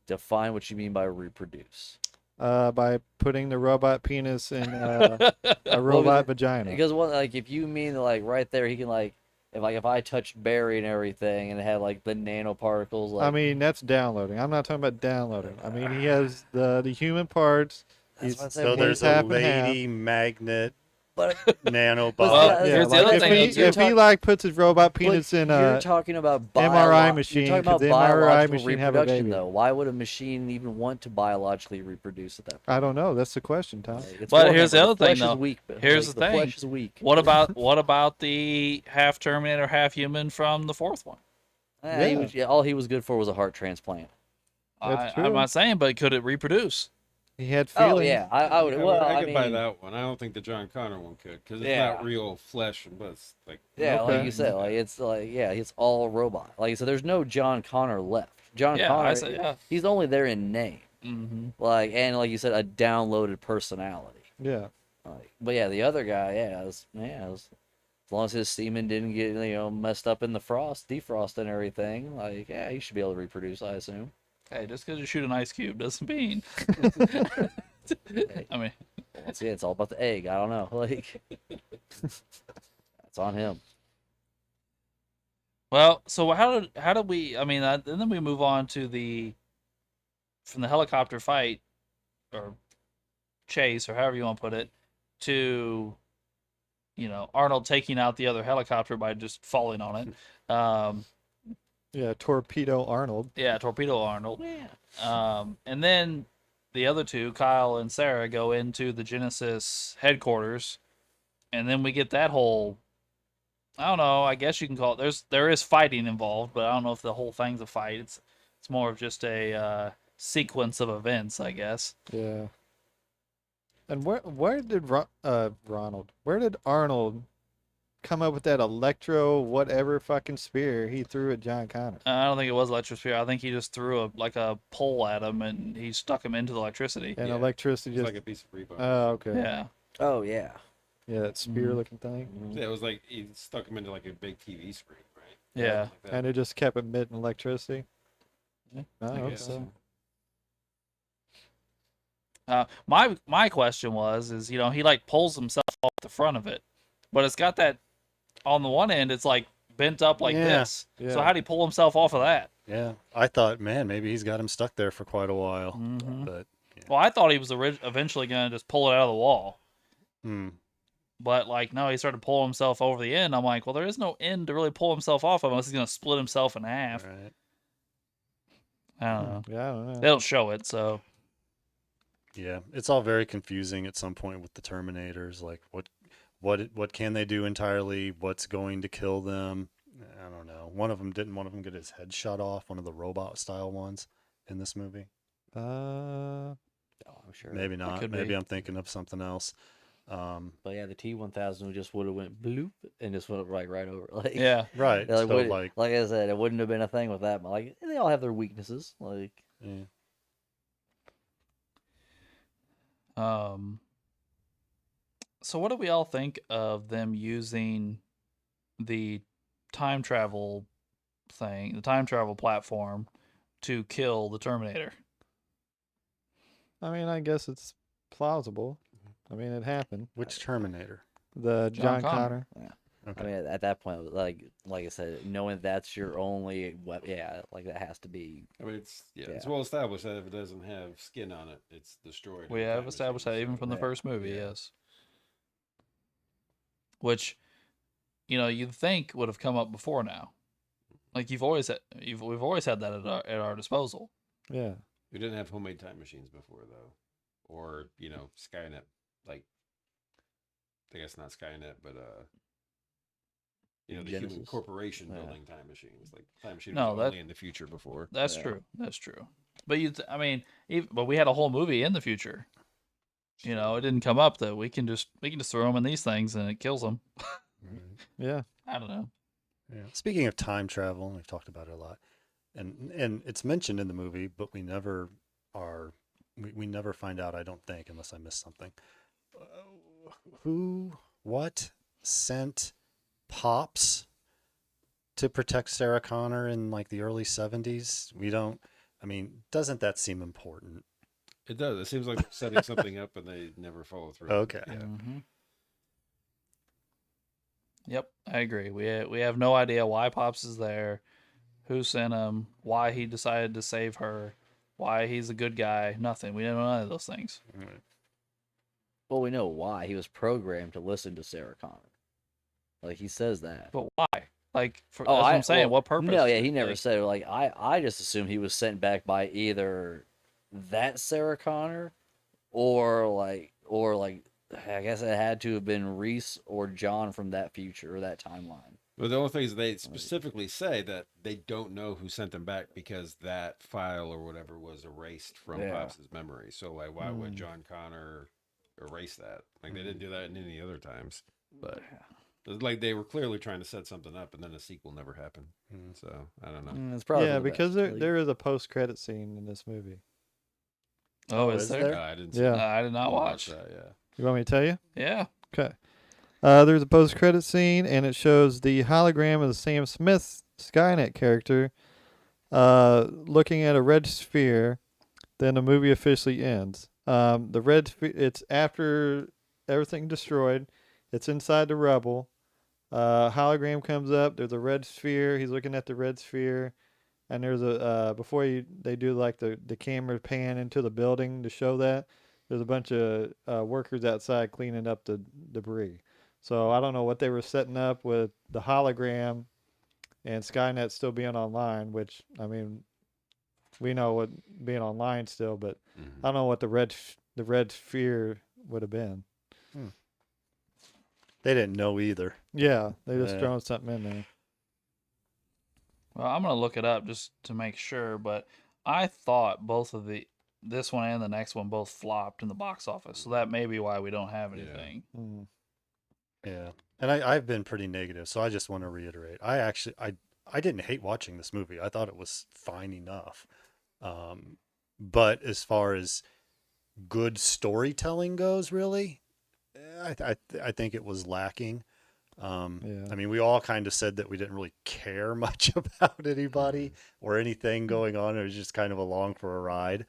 define what you mean by reproduce. By putting the robot penis in a robot vagina. Because if you mean like right there, he can if I touched Barry and everything and it had like the nanoparticles. Like, I mean, that's downloading. I'm not talking about downloading. I mean, he has the human parts. That's He's, what I said. So He's there's half a and half. lady magnet but nanobot. Well, here's the other thing, If he like puts his robot penis in you're a talking about MRI machine, You're talking 'cause about the MRI biological machine have a reproduction, baby. though. Why would a machine even want to biologically reproduce at that point? I don't know. That's the question, Tom. It's But Warhammer. here's the other thing, flesh though. Is weak, but, Here's like, the thing. flesh is weak. What about the half Terminator, half human from the fourth one? All he was good for was a heart transplant. That's I'm true. not saying, but could it reproduce? He had feelings. Oh yeah, I would. Yeah, Well, I I could buy mean, that one. I don't think the John Connor one could because it's Yeah. not real flesh, but it's like yeah, Okay. like you said, it's all robot. Like so, there's no John Connor left. John Yeah, Connor, I say, yeah. he's only there in name. Mm-hmm. And like you said, a downloaded personality. Yeah. But yeah, the other guy, as long as his semen didn't get messed up in the defrost and everything, like he should be able to reproduce, I assume. Hey, just because you shoot an ice cube doesn't mean. I mean, It's all about the egg. I don't know, like that's on him. well, so how did we? I mean, and then we move on to from the helicopter fight or chase or however you want to put it to Arnold taking out the other helicopter by just falling on it. Yeah, Torpedo Arnold. Yeah, Torpedo Arnold. Yeah. And then the other two, Kyle and Sarah, go into the Genisys headquarters, and then we get that whole. I don't know. I guess you can call it. There is fighting involved, but I don't know if the whole thing's a fight. It's more of just a sequence of events, I guess. Yeah. And where did Ronald? Where did Arnold come up with that electro whatever fucking spear he threw at John Connor? I don't think it was electrosphere. I think he just threw a pole at him and he stuck him into the electricity. And Yeah. electricity It's just. like a piece of rebar. Oh, okay. Yeah. Oh yeah. Yeah, that spear looking thing. Yeah, it was like he stuck him into like a big TV screen, right? Yeah. Like that. And it just kept emitting electricity. Yeah, Oh, I okay. guess. My question is he like pulls himself off the front of it, but it's got that on the one end. It's like bent up like Yeah. this. Yeah. So how'd he pull himself off of that? Yeah, I thought, man, maybe he's got him stuck there for quite a while. Mhm. But Well, I thought he was eventually gonna just pull it out of the wall, hmm, but like no, he started pulling himself over the end. I'm like, well, there is no end to really pull himself off of unless he's gonna split himself in half. right. I don't know. Yeah, I don't know. They don't show it, so Yeah, it's all very confusing at some point with the Terminators. Like, what can they do entirely? What's going to kill them? I don't know. One of them get his head shot off. One of the robot style ones in this movie. Uh, Oh, I'm sure. Maybe not. could Maybe be. I'm thinking of something else. But yeah, the T-1000 just would have went bloop and just went right over. Like yeah. Right. like, So would- like, like I said, it wouldn't have been a thing with that. But like they all have their weaknesses. Like yeah. So what do we all think of them using the time travel the time travel platform, to kill the Terminator? I mean, I guess it's plausible. I mean, it happened. Which Terminator? The John John Connor. Connor. Okay. I mean, at that point, like I said, knowing that's your only weapon, yeah, like that has to be. I mean, it's Yeah. well established that if it doesn't have skin on it, it's destroyed. We in the have time established machine, that even so- from the Yeah. first movie, Yeah. yes. Which, you'd think would have come up before now. Like we've always had that at our disposal. Yeah. We didn't have homemade time machines before, though, or Skynet. Like, I guess not Skynet, but the human Genesis? corporation Yeah. building time machines. Like time machine No, was that- only in the future before. That's Yeah. true. That's true. But but we had a whole movie in the future. It didn't come up that we can just throw them in these things and it kills them. Yeah. I don't know. Yeah. Speaking of time travel, we've talked about it a lot, and it's mentioned in the movie, but we never find out. I don't think, unless I missed something. What sent Pops to protect Sarah Connor in like the early 70s? We don't. I mean, doesn't that seem important? It does. It seems like they're setting something up and they never follow through. Okay. Yeah. Mm-hmm. Yep, I agree. We have no idea why Pops is there, who sent him, why he decided to save her, why he's a good guy. Nothing. We don't know none of those things. Right. Well, we know why he was programmed to listen to Sarah Connor. Like he says that. But why? Like, that's Oh, what I'm saying. What purpose? No, yeah, he never Like, said it. Like I just assumed he was sent back by either that Sarah Connor, or like I guess it had to have been Reese or John from that future or that timeline. But the only thing is they specifically say that they don't know who sent them back because that file or whatever was erased from Yeah. Pops' memory. So like, why would John Connor erase that? Like they didn't do that in any other times. But it's like they were clearly trying to set something up, and then a sequel never happened. So I don't know. It's probably Yeah, for the because best. Like, there is a post-credit scene in this movie. Oh, is is there? there? I didn't. See Yeah. that. I did not I'll watch. that. Yeah. You want me to tell you? Yeah. Okay. There's a post-credit scene, and it shows the hologram of the Sam Smith Skynet character looking at a red sphere. Then the movie officially ends. The red sphere, it's after everything destroyed. It's inside the rubble. Hologram comes up. There's a red sphere. He's looking at the red sphere. And there's before they do like the camera pan into the building to show that, there's a bunch of workers outside cleaning up the debris. So I don't know what they were setting up with the hologram and Skynet still being online, which I mean, we know what being online still, but I don't know what the red sphere would have been. They didn't know either. Yeah, they just Yeah. throwing something in there. Well, I'm gonna look it up just to make sure, but I thought both of this one and the next one both flopped in the box office, so that may be why we don't have Yeah. anything. Mm. Yeah. And I've been pretty negative, so I just want to reiterate. I didn't hate watching this movie. I thought it was fine enough. But as far as good storytelling goes, really, I think it was lacking. Yeah. I mean, we all kind of said that we didn't really care much about anybody or anything going on. It was just kind of along for a ride.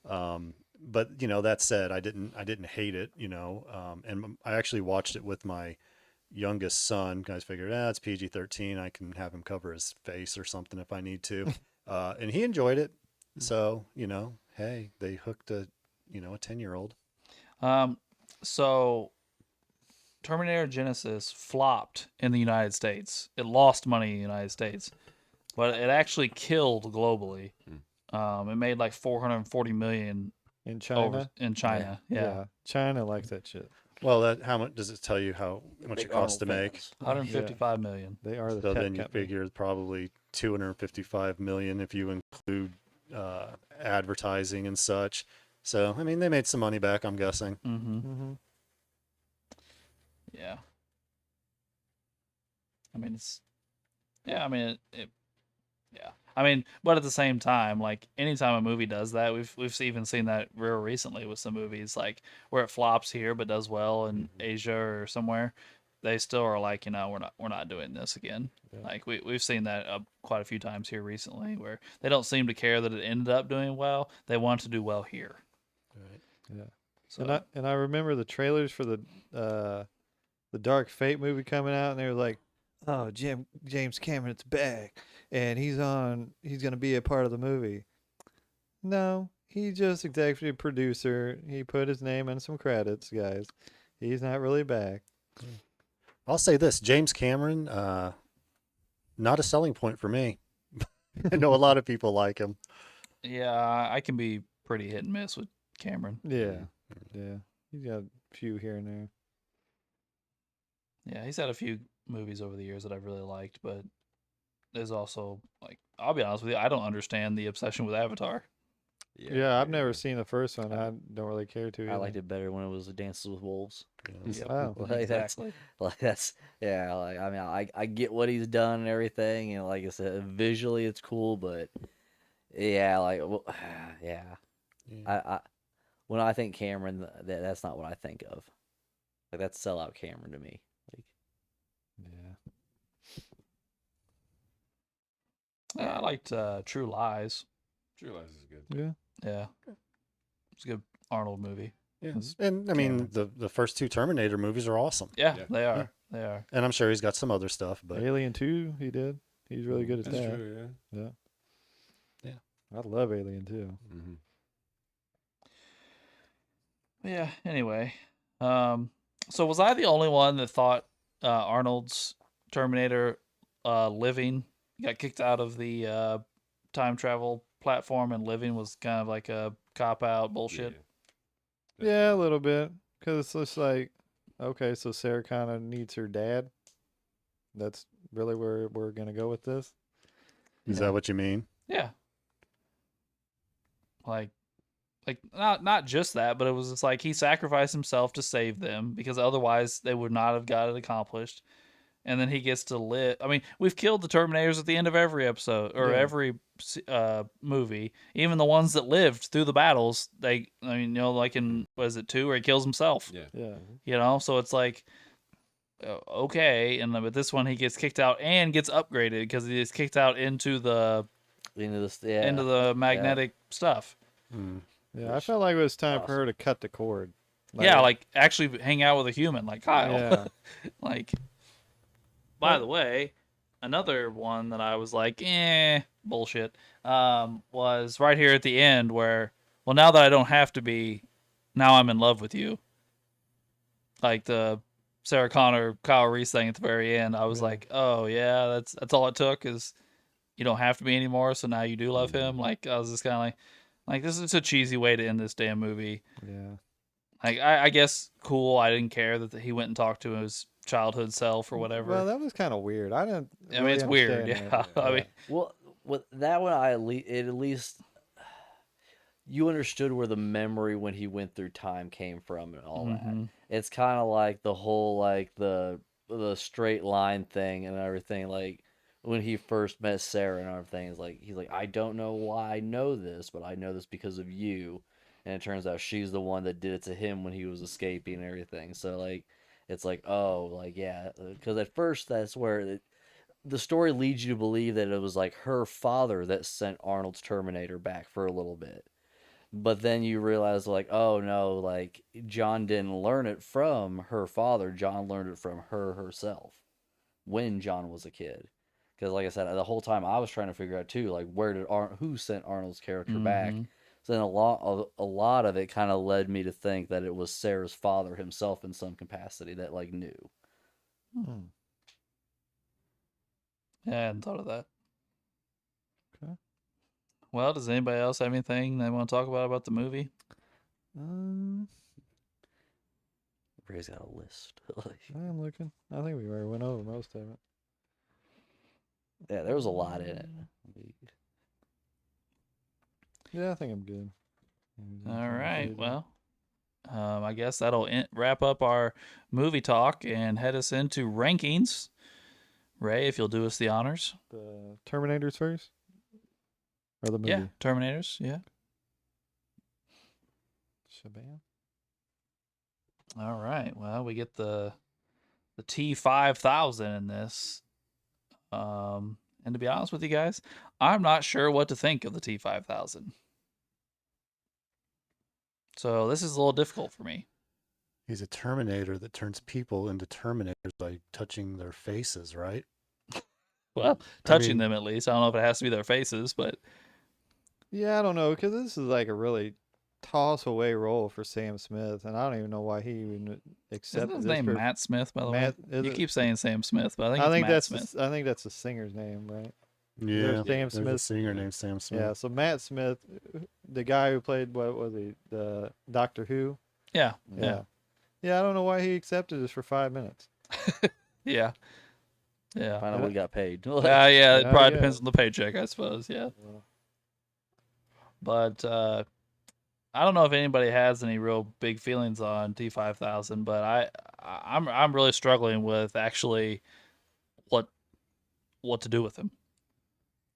But you know, that said, I didn't hate it, you know. And I actually watched it with my youngest son. Guys figured, it's PG-13. I can have him cover his face or something if I need to. And he enjoyed it. So, you know, hey, they hooked a 10-year-old. So Terminator Genisys flopped in the United States. It lost money in the United States, but it actually killed globally. It made like 440 million In China. in China. Yeah. China likes that shit. Well, how much does it tell you how much Big it costs to Arnold make? fans. 155 million. They are the So tech then you company. figure probably 255 million if you include advertising and such. So I mean, they made some money back, I'm guessing. Mm-hmm. Mm-hmm. Yeah. I mean, yeah. I mean, yeah. I mean, but at the same time, like anytime a movie does that, we've even seen that real recently with some movies, like where it flops here but does well in Asia or somewhere. They still are like, we're not doing this again. Yeah. Like we've seen that quite a few times here recently, where they don't seem to care that it ended up doing well. They want to do well here. Right. Yeah. So And I remember the trailers for the Dark Fate movie coming out, and they were like, "Oh, James Cameron's back, and he's gonna be a part of the movie." No, he's just executive producer. He put his name in some credits, guys. He's not really back. I'll say this: James Cameron, not a selling point for me. I know a lot of people like him. yeah, I can be pretty hit and miss with Cameron. Yeah, yeah. He's got a few here and there. Yeah, he's had a few movies over the years that I've really liked, but there's also like I'll be honest with you, I don't understand the obsession with Avatar. Yeah, I've never seen the first one. I don't really care to. I liked it better when it was Dances with Wolves. Yeah. Oh, Like Exactly. that's yeah. Like I mean, I get what he's done and everything, and like I said, visually it's cool, but yeah, like well, yeah. I when I think Cameron, that's not what I think of. Like that's sellout Cameron to me. Like yeah. I liked True Lies. True Lies is good. Yeah. Yeah, it's a good Arnold movie. Yes. And I mean, the first two Terminator movies are awesome. Yeah, Yeah. they are. They are. And I'm sure he's got some other stuff, but Alien 2, he did. He's really good at That's that. true. Yeah. Yeah. I love Alien 2. Mm-hmm. Yeah. Anyway, so was I the only one that thought Arnold's Terminator Living got kicked out of the time travel platform, and Living was kind of like a cop out bullshit? Yeah, a little bit. Because it's just like, okay, so Sarah Connor needs her dad. That's really where we're going to go with this. is that what you mean? Yeah. Like not just that, but it was just like he sacrificed himself to save them because otherwise they would not have got it accomplished. And then he gets to live. I mean, we've killed the Terminators at the end of every episode or Yeah. every movie. Even the ones that lived through the battles, like in, what is it, 2, where he kills himself? Yeah. Yeah. So it's like, okay. And then with this one, he gets kicked out and gets upgraded because he gets kicked out into the into the magnetic stuff. Yeah, I felt like it was time for her to cut the cord. Like actually hang out with a human like Kyle. Yeah. Like, by the way, another one that I was like, bullshit, was right here at the end where, well, now that I don't have to be, now I'm in love with you. Like the Sarah Connor, Kyle Reese thing at the very end, I was Yeah. like, oh yeah, that's all it took is you don't have to be anymore. So now you do love him. Like I was just kind of like this is a cheesy way to end this damn movie. Yeah. Like I guess cool. I didn't care that he went and talked to his childhood self or whatever. Well, that was kind of weird. I didn't. I mean, Really it's weird. understand Yeah. that. I mean, Well, with that one, it at least you understood where the memory when he went through time came from and all that. mhm. It's kind of like the whole like the straight line thing and everything. Like when he first met Sarah and everything, is like he's like, I don't know why I know this, but I know this because of you. And it turns out she's the one that did it to him when he was escaping and everything. So like, it's like, oh, like yeah, because at first that's where the story leads you to believe that it was like her father that sent Arnold's Terminator back for a little bit. But then you realize, like, oh no, like John didn't learn it from her father. John learned it from her herself when John was a kid. Because, like I said, the whole time I was trying to figure out too, like, who sent Arnold's character back. Mhm. So then a lot of it kind of led me to think that it was Sarah's father himself in some capacity that like knew. Hmm. Yeah, I hadn't thought of that. Okay. Well, does anybody else have anything they want to talk about the movie? Ray's got a list. Like, I'm looking. I think we already went over most of it. yeah, there was a lot in it. Yeah, I think I'm good. All right. Well, I guess that'll wrap up our movie talk and head us into rankings. Ray, if you'll do us the honors. The Terminators first, or the movie? Yeah, Terminators. Yeah. Shabam. All right. Well, we get the T5000 in this. And to be honest with you guys, I'm not sure what to think of the T5000. So this is a little difficult for me. He's a Terminator that turns people into Terminators by touching their faces, right? Well, I touching mean- them at least. I don't know if it has to be their faces, but Yeah, I don't know, because this is like a really toss away role for Sam Smith, and I don't even know why he even accepted isn't his this name for- Matt Smith, by the Matt- way? is You it- keep saying Sam Smith, but I think I it's think Matt that's Smith. I think that's the singer's name, right? Yeah, Sam there's a Smith. singer named Sam Smith. Yeah, so Matt Smith, the guy who played what was he, the Doctor Who? Yeah. Yeah, yeah. I don't know why he accepted this for 5 minutes. Yeah. Yeah. Find out what he got paid. Yeah, it Yeah, probably yeah. depends on the paycheck, I suppose. Yeah. But I don't know if anybody has any real big feelings on T5000, but I'm really struggling with actually what to do with him.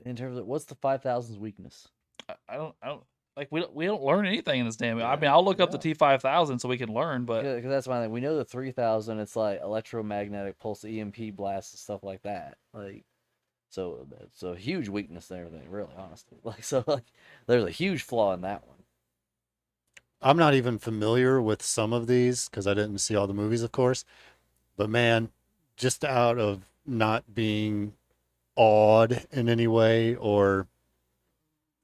In terms of what's the 5000's weakness? I don't like we don't learn anything in this damn. I Yeah, mean, I'll look up the yeah. T5000 so we can learn, but Because that's my thing. We know the 3000. It's like electromagnetic pulse, EMP blasts, and stuff like that. Like, so it's a huge weakness and everything. Really, honestly, like there's a huge flaw in that one. I'm not even familiar with some of these because I didn't see all the movies, of course. But man, just out of not being awed in any way, or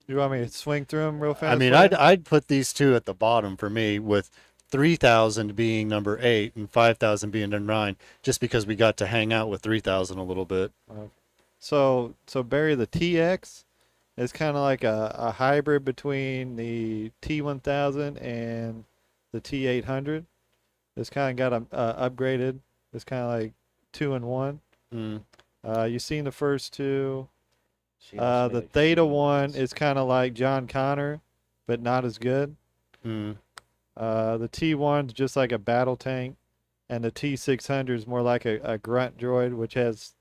You want me to swing through them real fast? I mean, for you? I'd put these two at the bottom for me, with 3000 being number 8 and 5000 being number 9, just because we got to hang out with 3000 a little bit. So Barry, the TX is kind of like a hybrid between the T1000 and the T800. It's kind of got upgraded. It's kind of like 2 in 1. Mm. You've seen the first two. She also The made a Theta huge one weakness. is kind of like John Connor, but not as good. Mm. The T1's just like a battle tank, and the T600 is more like a grunt droid, which has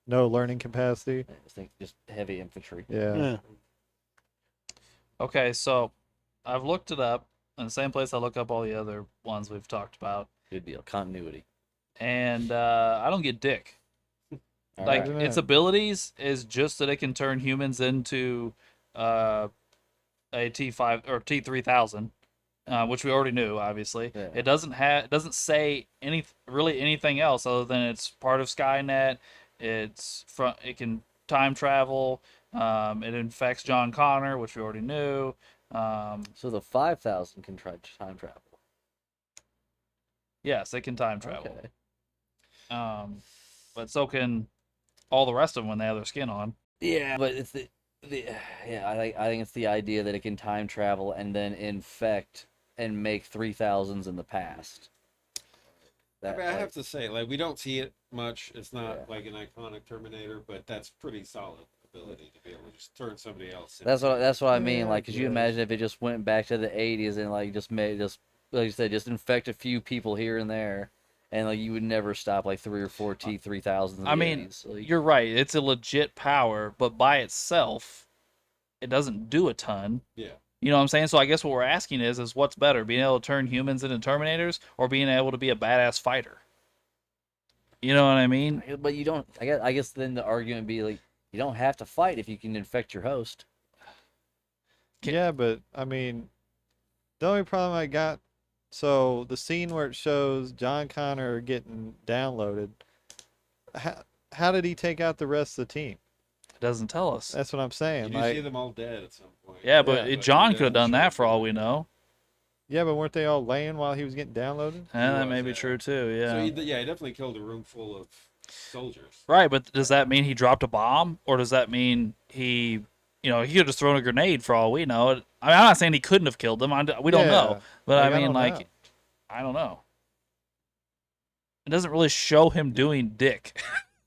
no learning capacity. I just think just heavy infantry. Yeah. Yeah. okay, so I've looked it up in the same place I look up all the other ones we've talked about, Good deal. Continuity. and I don't get dick. All Like right. right. its abilities is just that it can turn humans into a T5 or T3000, which we already knew. Obviously, Yeah. it doesn't say anything else other than it's part of Skynet. It can time travel. It infects John Connor, which we already knew. So the 5000 can try time travel. Yes, it can time travel. Okay. But so can all the rest of them when they have their skin on. Yeah, but it's the yeah. I think it's the idea that it can time travel and then infect and make 3000s in the past. I That mean, I like, have to say, like, we don't see it much. It's not Yeah. like an iconic Terminator, but that's pretty solid ability to be able to just turn somebody else. that's what I mean. Yeah, I Like, could you guess. imagine if it just went back to the 80s and like just made just like you said, just infect a few people here and there, and like you would never stop like 3 or 4 T3000s in the I mean, 80s. Like, you're right. It's a legit power, but by itself, it doesn't do a ton. Yeah. You know what I'm saying? So I guess what we're asking is what's better, being able to turn humans into Terminators or being able to be a badass fighter? You know what I mean? but you don't. I guess then the argument would be like you don't have to fight if you can infect your host. Yeah, but I mean, the only problem I got, so the scene where it shows John Connor getting downloaded, how did he take out the rest of the team? It doesn't tell us. That's what I'm You saying. do Like, see them all dead at some point. Yeah, but Yeah, John it could have doesn't done show that for them all we doing it. know. yeah, but weren't they all laying while he was getting downloaded? And that was, may be yeah. true too. So Yeah. he definitely killed a room full of soldiers. Right, but does that mean he dropped a bomb, or does that mean he, he could have thrown a grenade for all we know? I mean, I'm not saying he couldn't have killed them. We don't know, Yeah, but like, I I mean, don't like, know. I don't know. It doesn't really show him doing dick,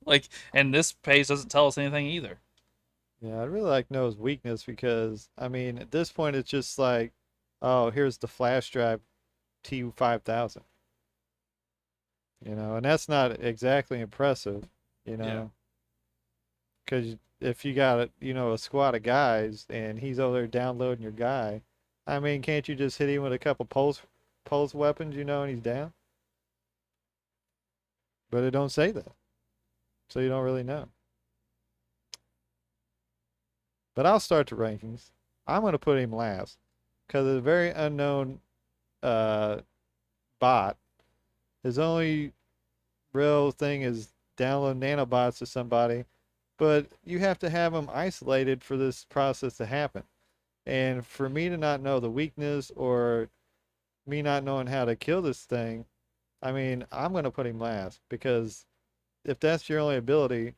like, and this page doesn't tell us anything either. Yeah, I'd really like to know his weakness because, I mean, at this point, it's just like, oh, here's the flash drive T5000. And that's not exactly impressive, you Yeah. know, because if you got a squad of guys and he's over there downloading your guy, I mean, can't you just hit him with a couple pulse weapons, and he's down? But it don't say that, so you don't really know. But I'll start the rankings. I'm going to put him last because a very unknown uh, bot. His only real thing is download nanobots to somebody, but you have to have them isolated for this process to happen. And for me to not know the weakness or me not knowing how to kill this thing, I mean, I'm going to put him last because if that's your only ability,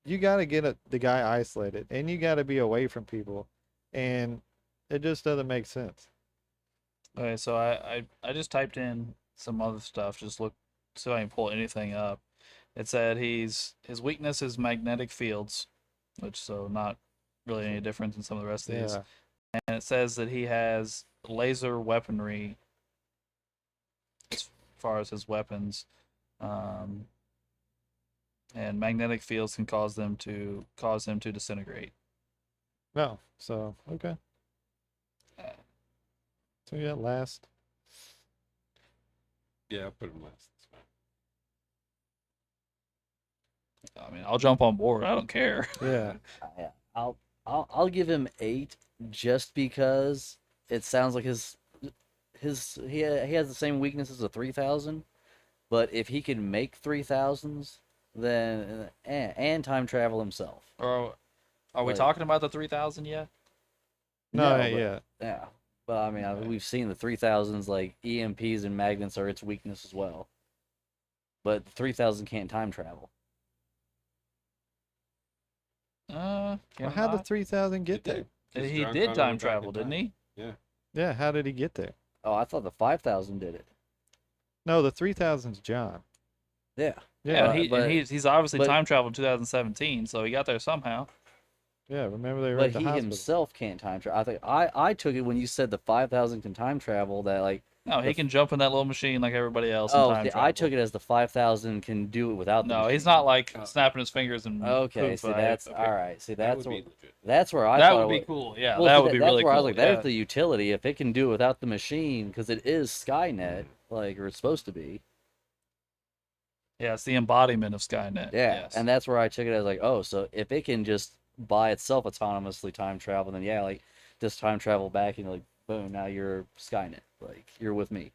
you got to get the guy isolated and you got to be away from people. And it just doesn't make sense. Okay, so I just typed in some other stuff, just look so I can pull anything up. It said his weakness is magnetic fields, which so not really any difference in some of the rest of these. Yeah. And it says that he has laser weaponry as far as his weapons, and magnetic fields can cause him to disintegrate. No. So, okay. So you got last. Yeah, I'll put him last. That's fine. I mean, I'll jump on board. I don't care. Yeah. Yeah, I'll give him 8 just because it sounds like he has the same weakness as a 3000, but if he can make 3000s, then and time travel himself. Or are we Like- talking about the 3000 yet? No, No, not but- yet. Yeah, but I mean, we've seen the 3000s like EMPs and magnets are its weakness as well, but the 3000 can't time travel. Well, Can how'd the not? 3000 get It there? did. 'Cause He John did Connor time went back in travel, didn't time. he? Yeah, how did he get there? Oh, I thought the 5000 did it. No, the 3000's John. Yeah. Yeah, Yeah, but- he's obviously but- time traveled in 2017, so he got there somehow. yeah. Remember they were But at the he hospital. himself can't time travel. I think I took it when you said the 5000 can time travel that like No, he can jump in that little machine like everybody else and oh time see, travel. I took it as the 5000 can do it without the No, he's machine. not like snapping his fingers and Okay, poof, see that's okay. all right. See That that's would what, be legit. that's where I That thought would it be cool. Yeah, well, that see, would be that's really where cool. I was like, yeah. there's the utility. If it can do it without the machine, because it is Skynet, like or it's supposed to be. Yeah, it's the embodiment of Skynet. Yeah, Yes. and that's where I took it as like, oh, so if it can just by itself autonomously time travel, then yeah, like just time travel back and like boom, now you're Skynet, like you're with me,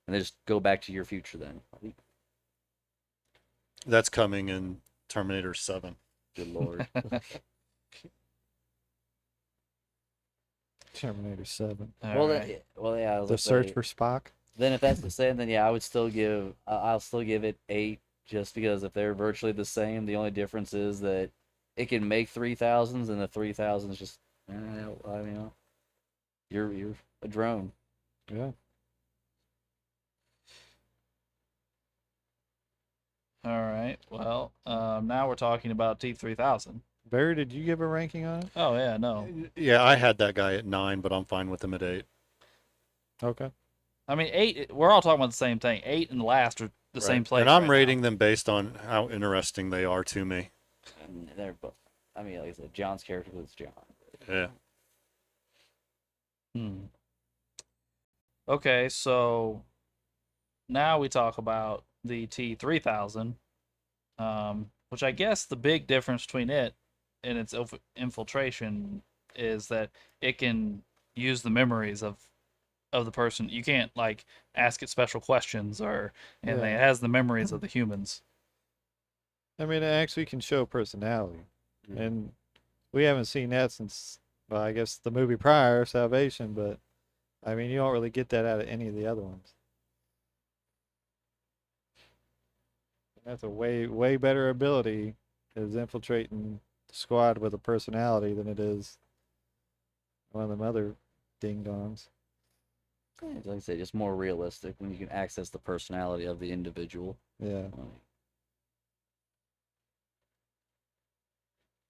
and then just go back to your future then. That's coming in Terminator 7. Good lord. Terminator 7. All well, right. well, yeah. I was The gonna search say, for Spock. then if that's the same, then yeah, I would still give. I'll still give it 8, just because if they're virtually the same, the only difference is that it can make 3000s, and the 3000s just, I mean, you're a drone. Yeah. All right. Well, now we're talking about T3000. Barry, did you give a ranking on it? Oh yeah, no. Yeah, I had that guy at 9, but I'm fine with him at 8. Okay. I mean 8. We're all talking about the same thing. 8 and last are the same place. And I'm right rating now. them based on how interesting they are to me. And they're both. I mean, like I said, John's character was John. Yeah. Okay, so now we talk about the T3000, which I guess the big difference between it and its infiltration is that it can use the memories of the person. You can't like ask it special questions or anything. Yeah. It has the memories of the humans. I mean, it actually can show personality, and we haven't seen that since, well, I guess the movie prior, Salvation. But I mean, you don't really get that out of any of the other ones. That's a way better ability, is infiltrating the squad with a personality, than it is one of them other ding dongs. Like I say, just more realistic when you can access the personality of the individual. Yeah. Like,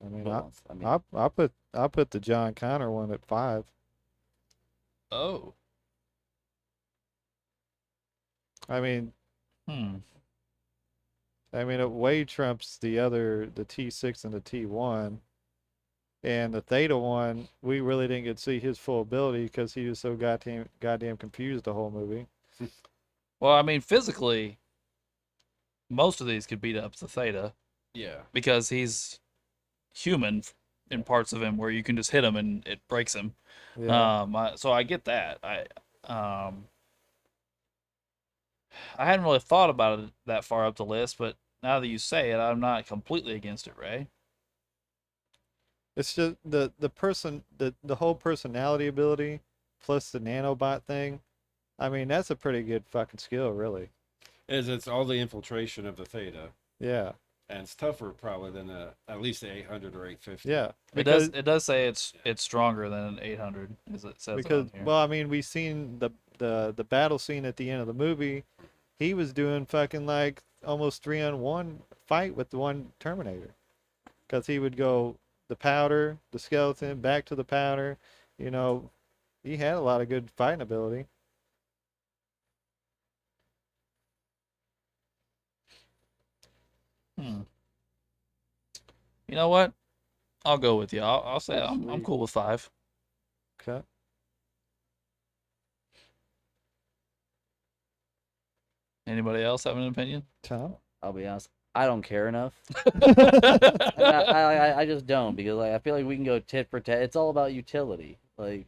I mean, but I mean, I'll put the John Connor one at 5. Oh. I mean, Hmm. it way trumps the T6 and the T1. And the Theta one, we really didn't get to see his full ability because he was so goddamn confused the whole movie. Well, I mean, physically, most of these could beat up the Theta Yeah. because he's human in parts of him where you can just hit him and it breaks him. Yeah. So I get that. I hadn't really thought about it that far up the list, but now that you say it, I'm not completely against it, Ray. It's just the whole personality ability plus the nanobot thing. I mean, that's a pretty good fucking skill, really. It's all the infiltration of the Theta, Yeah. and it's tougher probably than at least the 800 or 850. Yeah. It does say it's stronger than an 800, as it says Because on here. well, I mean, we seen the battle scene at the end of the movie. He was doing fucking like almost 3-on-1 fight with the one Terminator, because he would go the powder, the skeleton, back to the powder. You know, he had a lot of good fighting ability. Hmm. You know what? I'll go with you. I'll say I'm Sweet. cool with 5. Okay. Anybody else have an opinion? Tom. I'll be honest, I don't care enough. I just don't, because like I feel like we can go tit for tat. It's all about utility, like,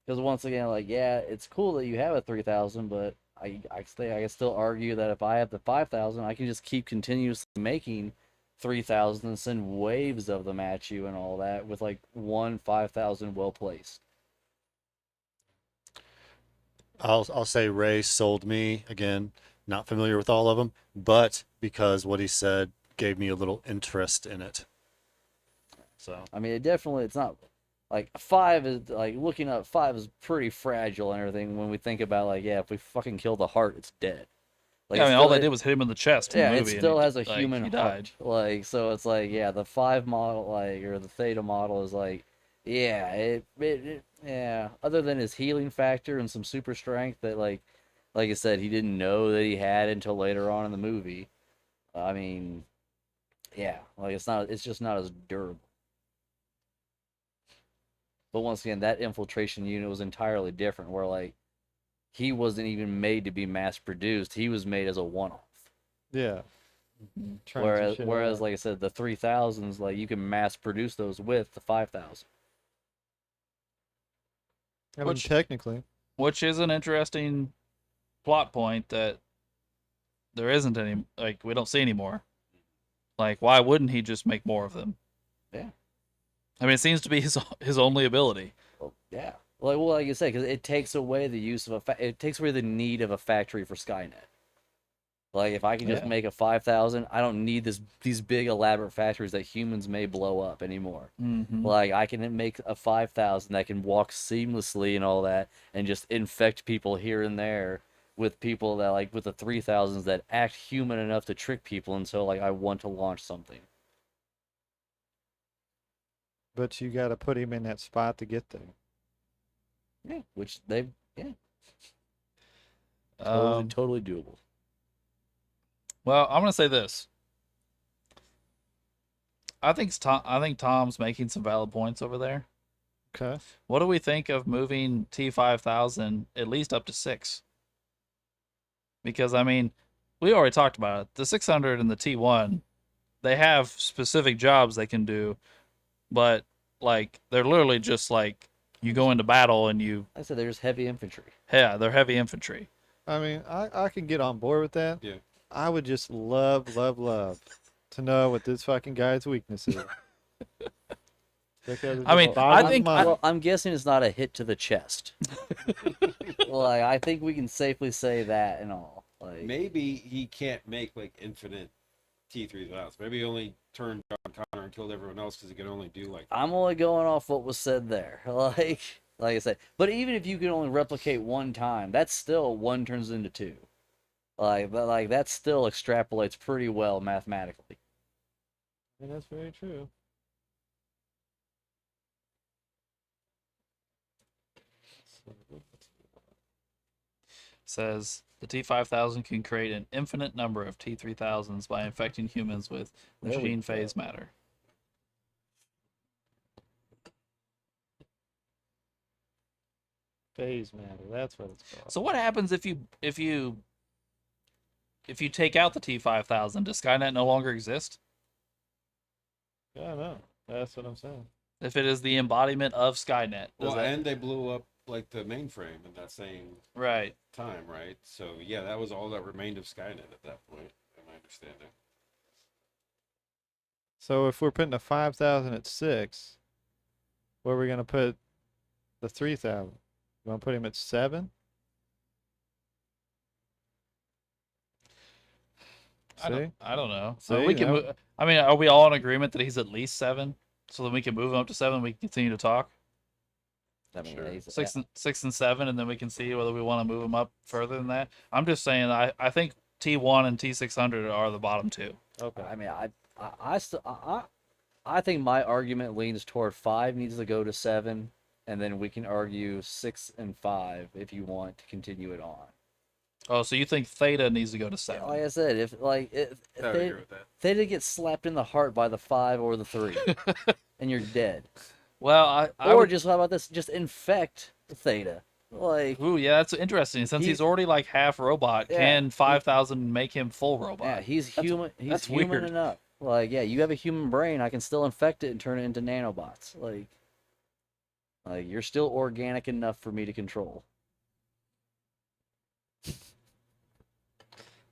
because once again, like, yeah, it's cool that you have a 3000, but I can still argue that if I have the 5000, I can just keep continuously making 3000 and send waves of them at you and all that with like one 5000 well placed. I'll say Ray sold me again. Not familiar with all of them, but because what he said gave me a little interest in it. So I mean, it's not like 5 is like looking up 5 is pretty fragile and everything when we think about like, yeah, if we fucking kill the heart, it's dead. Like, Yeah, I it's mean, all still- they did was hit him in the chest in yeah, the it movie. still and has a like, human he heart. died. Like, so it's like, yeah, the 5 model, like, or the Theta model is like, yeah, yeah. Other than his healing factor and some super strength that, like I said, he didn't know that he had until later on in the movie. I mean, yeah, like it's just not as durable. But once again, that infiltration unit was entirely different. Where like he wasn't even made to be mass produced; he was made as a one-off. Yeah. Trying some Whereas, shit whereas, out. like I said, the 3000s, like you can mass produce those with the 5000. I mean, Which- technically. Which is an interesting plot point that there isn't any, like, we don't see anymore. Like, why wouldn't he just make more of them? Yeah. I mean, it seems to be his only ability. Well, yeah. like you said, because it takes away the use of it takes away the need of a factory for Skynet. Like if I can just Yeah. make a 5,000, I don't need these big elaborate factories that humans may blow up anymore. Mm-hmm. Like I can make a 5,000 that can walk seamlessly and all that, and just infect people here and there with people that like with the 3,000s that act human enough to trick people until like I want to launch something. But you got to put him in that spot to get there. Yeah, which they yeah Um, totally doable. well, I'm gonna say this. I think Tom's making some valid points over there. Okay. What do we think of moving T5000 at least up to 6? Because I mean, we already talked about it. The 600 and the T1, they have specific jobs they can do, but like they're literally just like you go into battle and you Like I said there's heavy infantry. yeah, they're heavy infantry. I mean, I can get on board with that. Yeah. I would just love to know what this fucking guy's weakness is. Because I mean, it's I bottom think- line. Well, I'm guessing it's not a hit to the chest. Like I think we can safely say that and all. Like Maybe he can't make like infinite T3000s. Maybe he only turned John Connor and killed everyone else because he can only do like. I'm only going off what was said there. Like I said, but even if you can only replicate one time, that's still one turns into two. Like that still extrapolates pretty well mathematically. And that's very true. Says the T5000 can create an infinite number of T3000s by infecting humans with There we machine go. phase matter. Phase matter. That's what it's called. So what happens if you take out the T5000? Does Skynet no longer exist? Yeah, I know. That's what I'm saying. If it is the embodiment of Skynet, does Well, that and they blew up like the mainframe in that same right? time, right? So yeah, that was all that remained of Skynet at that point, in my understanding. So if we're putting a 5,000 at 6, where are we gonna put the 3,000? You want to put him at 7? I don't know. See, We can. now- I mean, are we all in agreement that he's at least 7? So then we can move him up to 7. We can continue to talk. I mean, Sure. he's- 6 and 7, and then we can see whether we want to move him up further than that. I'm just saying. I think T1 and T600 are the bottom 2. Okay. I mean, I think my argument leans toward 5 needs to go to 7, and then we can argue 6 and 5 if you want to continue it on. Oh, so you think Theta needs to go to 7? Like I said, if I would agree with that. Theta gets slapped in the heart by the 5 or the 3, and you're dead. Well, I Or would, just how about this? Just infect Theta. Like, ooh, yeah, that's interesting. Since he's He- already like half robot, Yeah, can 5,000 make him full robot? yeah, he's That's- human. He's that's human weird. enough. Like, yeah, you have a human brain. I can still infect it and turn it into nanobots. Like you're still organic enough for me to control.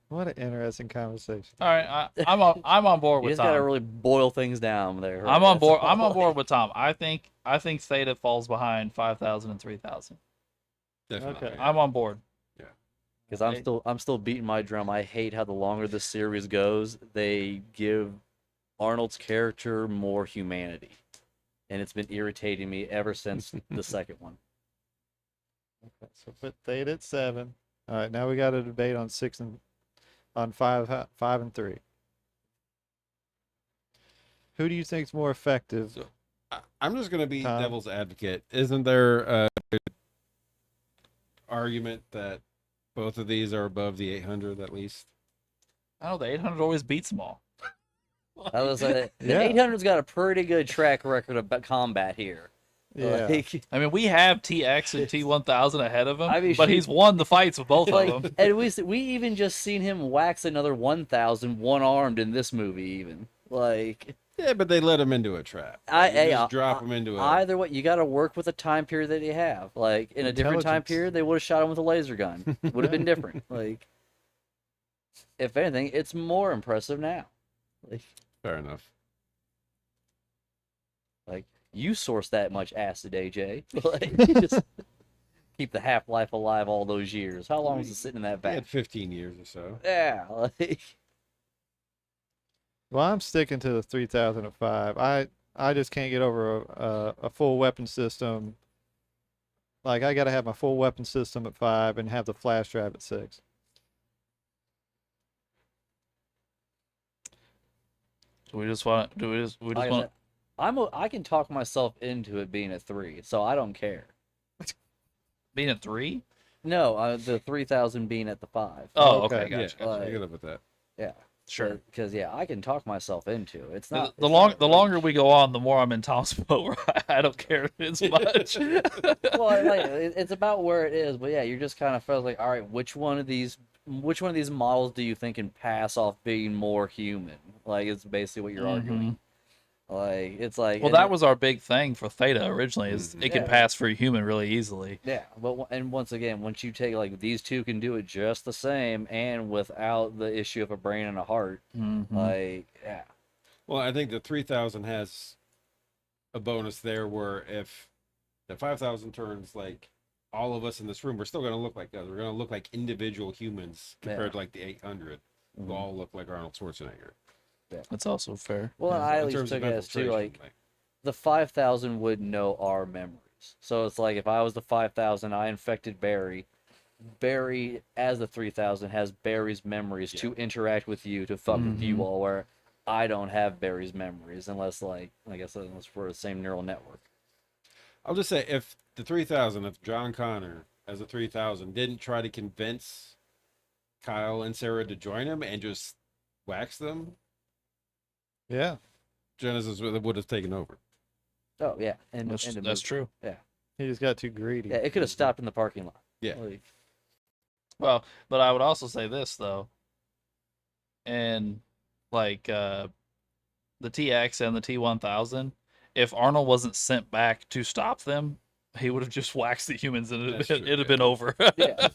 What an interesting conversation. All right, I'm on board You with just gotta Tom. really boil things down there. I'm on That's board. all. I'm on board with Tom. I think Theta falls behind 5,000 and 3,000. Definitely. Okay. I'm on board. Because I'm still beating my drum. I hate how the longer the series goes, they give Arnold's character more humanity, and it's been irritating me ever since the second one. Okay, so put Theta at 7. All right, now we got a debate on 6 and on 5 and 3. Who do you think's more effective? So, I'm just going to be Tom? devil's advocate. Isn't there a argument that both of these are above the 800 at least? I know the 800 always beats them all. I was the Yeah. 800's got a pretty good track record of combat here. Yeah. Like, I mean, we have TX and T1000 ahead of him, I mean, but shoot. he's won the fights with both of like, them. and we even just seen him wax another 1,000 one-armed in this movie. Even like, Yeah, but they let him into a trap. You just drop him into a. either way, you got to work with the time period that you have. Like in a different time Intelligence. period, they would have shot him with a laser gun. Would have been different. Like, if anything, it's more impressive now. Like, Fair enough. You source that much acid, AJ. Like, just keep the half-life alive all those years. How long was it sitting in that He vat? had 15 years or so. Yeah, like, Well, I'm sticking to the 3005. I just can't get over a full weapon system. Like I got to have my full weapon system at 5 and have the flash drive at 6. Do we just want? Do we just? We just like I want? said, I can talk myself into it being a 3, so I don't care. Being a 3? No, the 3000 being at the 5. Oh, Okay. okay, gotcha. Yeah, Like- I get up with that. Yeah, Sure. Because yeah, I can talk myself into it. It's not The it's not a longer reach. we go on, the more I'm in Tom's boat. Where I don't care as much. Well, like it's about where it is, but yeah, you're just kind of feels like, all right, which one of these models do you think can pass off being more human? Like it's basically what you're arguing. Like it's like, Well, and that was our big thing for Theta originally. Is it can Yeah. pass for a human really easily. yeah, but and once again, once you take like these two can do it just the same and without the issue of a brain and a heart, like yeah, Well, I think the 3000 has a bonus there where if the 5000 turns like all of us in this room, we're still going to look like us. We're going to look like individual humans compared Yeah. to like the 800. We'll all look like Arnold Schwarzenegger. That's also fair. well, and So I in at least terms of took it as too infiltration, like the 5000 would know our memories. So it's like if I was the 5000, I infected Barry. Barry, as the 3000, has Barry's memories to interact with you, to fuck with you all, where I don't have Barry's memories unless, like I said, unless we're the same neural network. I'll just say if the 3000, if John Connor as a 3000 didn't try to convince Kyle and Sarah to join him and just wax them, Yeah. Genesis would have taken over. Oh, yeah. And, That's, and to that's move- true. Yeah. He just got too greedy. Yeah, it could have stopped in the parking lot. Yeah. Like, Well, but I would also say this though, and like the TX and the T1000, if Arnold wasn't sent back to stop them, he would have just waxed the humans and That's it'd true, have been over. yeah.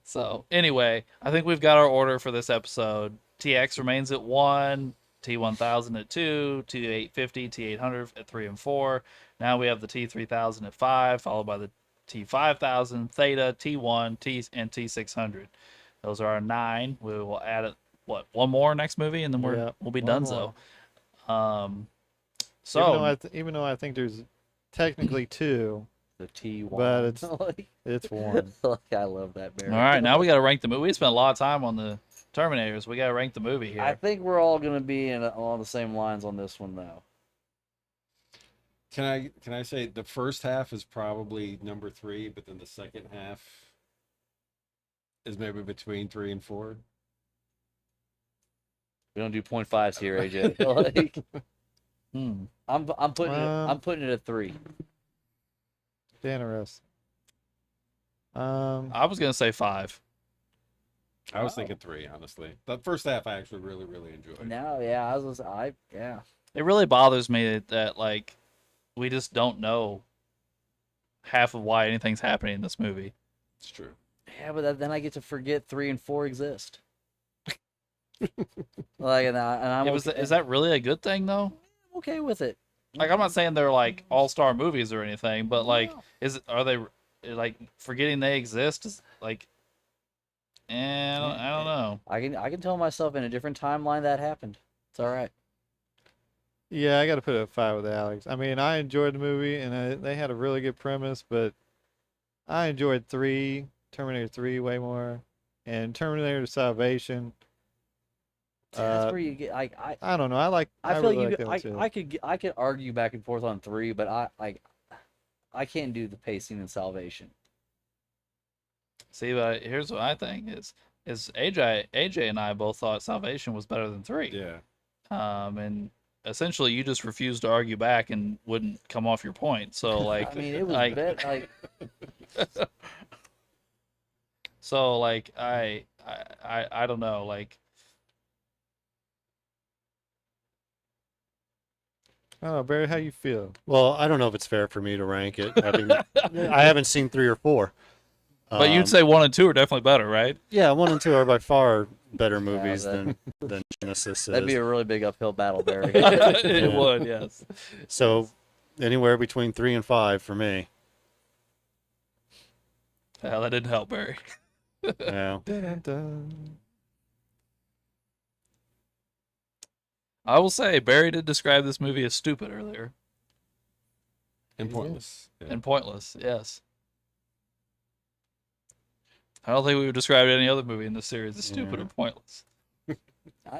So anyway, I think we've got our order for this episode. TX remains at 1, T1000 at 2, T850, T800 at 3 and 4. Now we have the T3000 at 5, followed by the T5000, Theta, T1, and T600. Those are our 9. We will add one more next movie, and then Yeah, we'll be one done. more. So Even though I think there's technically 2, The T1. but it's like, it's 1. like, I love that, Barry. all right, now we got to rank the movie. We spent a lot of time on the Terminators. We got to rank the movie here. I think we're all going to be along the same lines on this one, though. Can I say the first half is probably number 3, but then the second half is maybe between 3 and 4. We don't do 0.5s here, AJ. Like, I'm putting it at 3. Interesting. I was gonna say 5. I was thinking 3, honestly. The first half I actually really, really enjoyed. Now, yeah, yeah. It really bothers me that like we just don't know half of why anything's happening in this movie. It's true. Yeah, but then I get to forget 3 and 4 exist. Like, and I'm Is that really a good thing though? okay with it. Like I'm not saying they're like all-star movies or anything, but like No. are they like forgetting they exist is like I don't know. I can tell myself in a different timeline that happened. It's all right. Yeah, I got to put it at 5 with Alex. I mean, I enjoyed the movie, and they had a really good premise, but I enjoyed Terminator 3 way more, and Terminator Salvation. That's where you get I don't know. I feel really like like that too. I could argue back and forth on 3, but I can't do the pacing in Salvation. See, but here's what I think is AJ and I both thought Salvation was better than 3. Yeah. And essentially you just refused to argue back and wouldn't come off your point. So like I mean, it was like, like so like I don't know, like I don't know, Barry, how you feel? Well, I don't know if it's fair for me to rank it. I haven't seen 3 or 4. but you'd say 1 and 2 are definitely better, right? Yeah, 1 and 2 are by far better movies that- than Genesis is. that'd be a really big uphill battle, Barry. It would, yes. So anywhere between 3 and 5 for me. Yeah, that didn't help, Barry. Yeah. Dun, dun, dun. I will say, Barry did describe this movie as stupid earlier And Yeah. pointless. Yeah. and pointless. Yes. I don't think we would describe any other movie in this series as stupid Yeah. or pointless.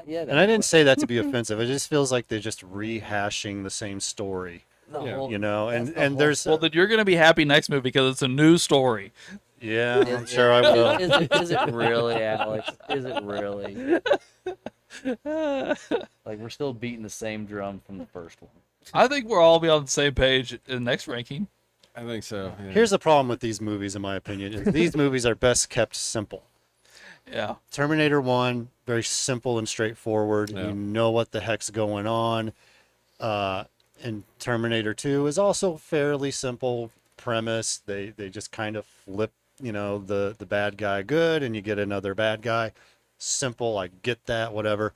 Yeah, And I didn't say that to be offensive. It just feels like they're just rehashing the same story, the Yeah. whole, you know. that's And the and whole- there's Well, then you're going to be happy next movie because it's a new story. yeah, I'm Is- sure I will. Is it really, Alex? Is it really? Like, we're still beating the same drum from the first one. I think we'll all be on the same page in the next ranking. I think so. Yeah. Here's the problem with these movies, in my opinion. Is these movies are best kept simple. Yeah. Terminator 1, very simple and straightforward. Yeah. You know what the heck's going on. And Terminator 2 is also fairly simple premise. They just kind of flip, the bad guy good and you get another bad guy. Simple, I get that, whatever.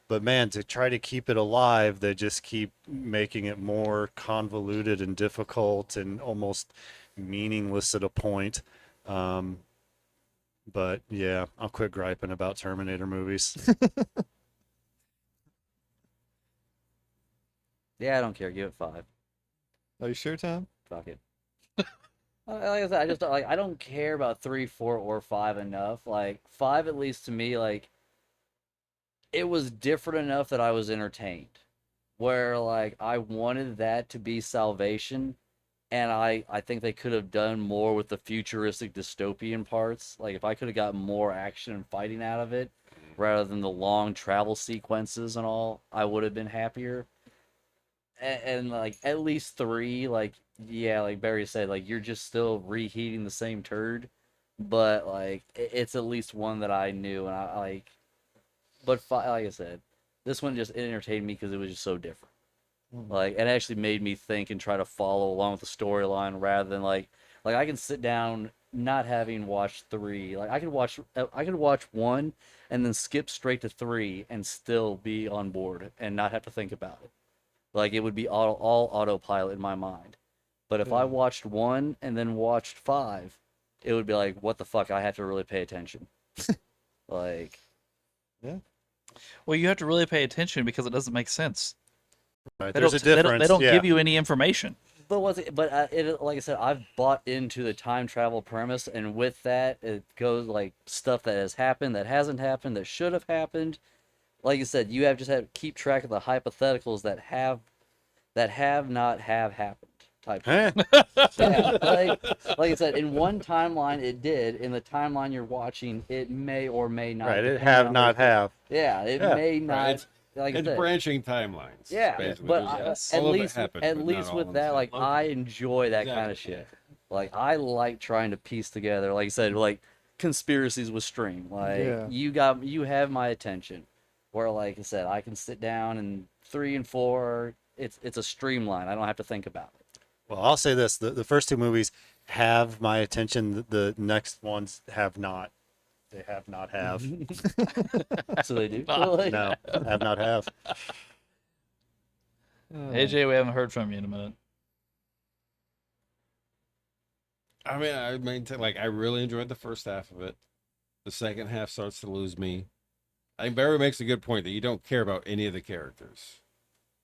But man, to try to keep it alive, they just keep making it more convoluted and difficult and almost meaningless at a point. But yeah, I'll quit griping about Terminator movies. Yeah, I don't care. Give it 5. Are you sure, Tom? Fuck it. Like I said, I just like I don't care about 3, 4, or 5 enough. Like 5, at least to me, like it was different enough that I was entertained. Where like I wanted that to be salvation, and I think they could have done more with the futuristic dystopian parts. Like if I could have gotten more action and fighting out of it, rather than the long travel sequences and all, I would have been happier. And like at least 3, like yeah, like Barry said, like you're just still reheating the same turd, but like it's at least one that I knew, and I like. But 5, like I said, this one just entertained me because it was just so different. Like it actually made me think and try to follow along with the storyline rather than like I can sit down not having watched 3. Like I could watch 1 and then skip straight to 3 and still be on board and not have to think about it. Like it would be all autopilot in my mind. But if I Yeah. watched 1 and then watched 5, it would be like, what the fuck? I have to really pay attention. Like, Well, you have to really pay attention because it doesn't make sense. Right? They There's a don't, they difference. don't yeah. give you any information. but it like I said, I've bought into the time travel premise, and with that, it goes like stuff that has happened, that hasn't happened, that should have happened. Like you said, you have just had to keep track of the hypotheticals that have not have happened type. Huh? Yeah, like I said, in one timeline it did. In the timeline you're watching, it may or may not. Right. It depending have on not the- have. Yeah, it Yeah. may not. It's- like I It's said, branching timelines. yeah, basically. but There's- I- at all of it least happened, at but not least all with in that, the like same I location. enjoy that kind of Exactly, shit. Like I like trying to piece together, like I said, like conspiracies with string. Like Yeah. you have my attention. Where like I said, I can sit down and 3 and 4. It's a streamline. I don't have to think about it. Well, I'll say this: the first 2 movies have my attention. The next ones have not. They have not have. So they do. Like, No, have not have. AJ, we haven't heard from you in a minute. I mean, I maintain like I really enjoyed the first half of it. The second half starts to lose me. I think Barry makes a good point that you don't care about any of the characters.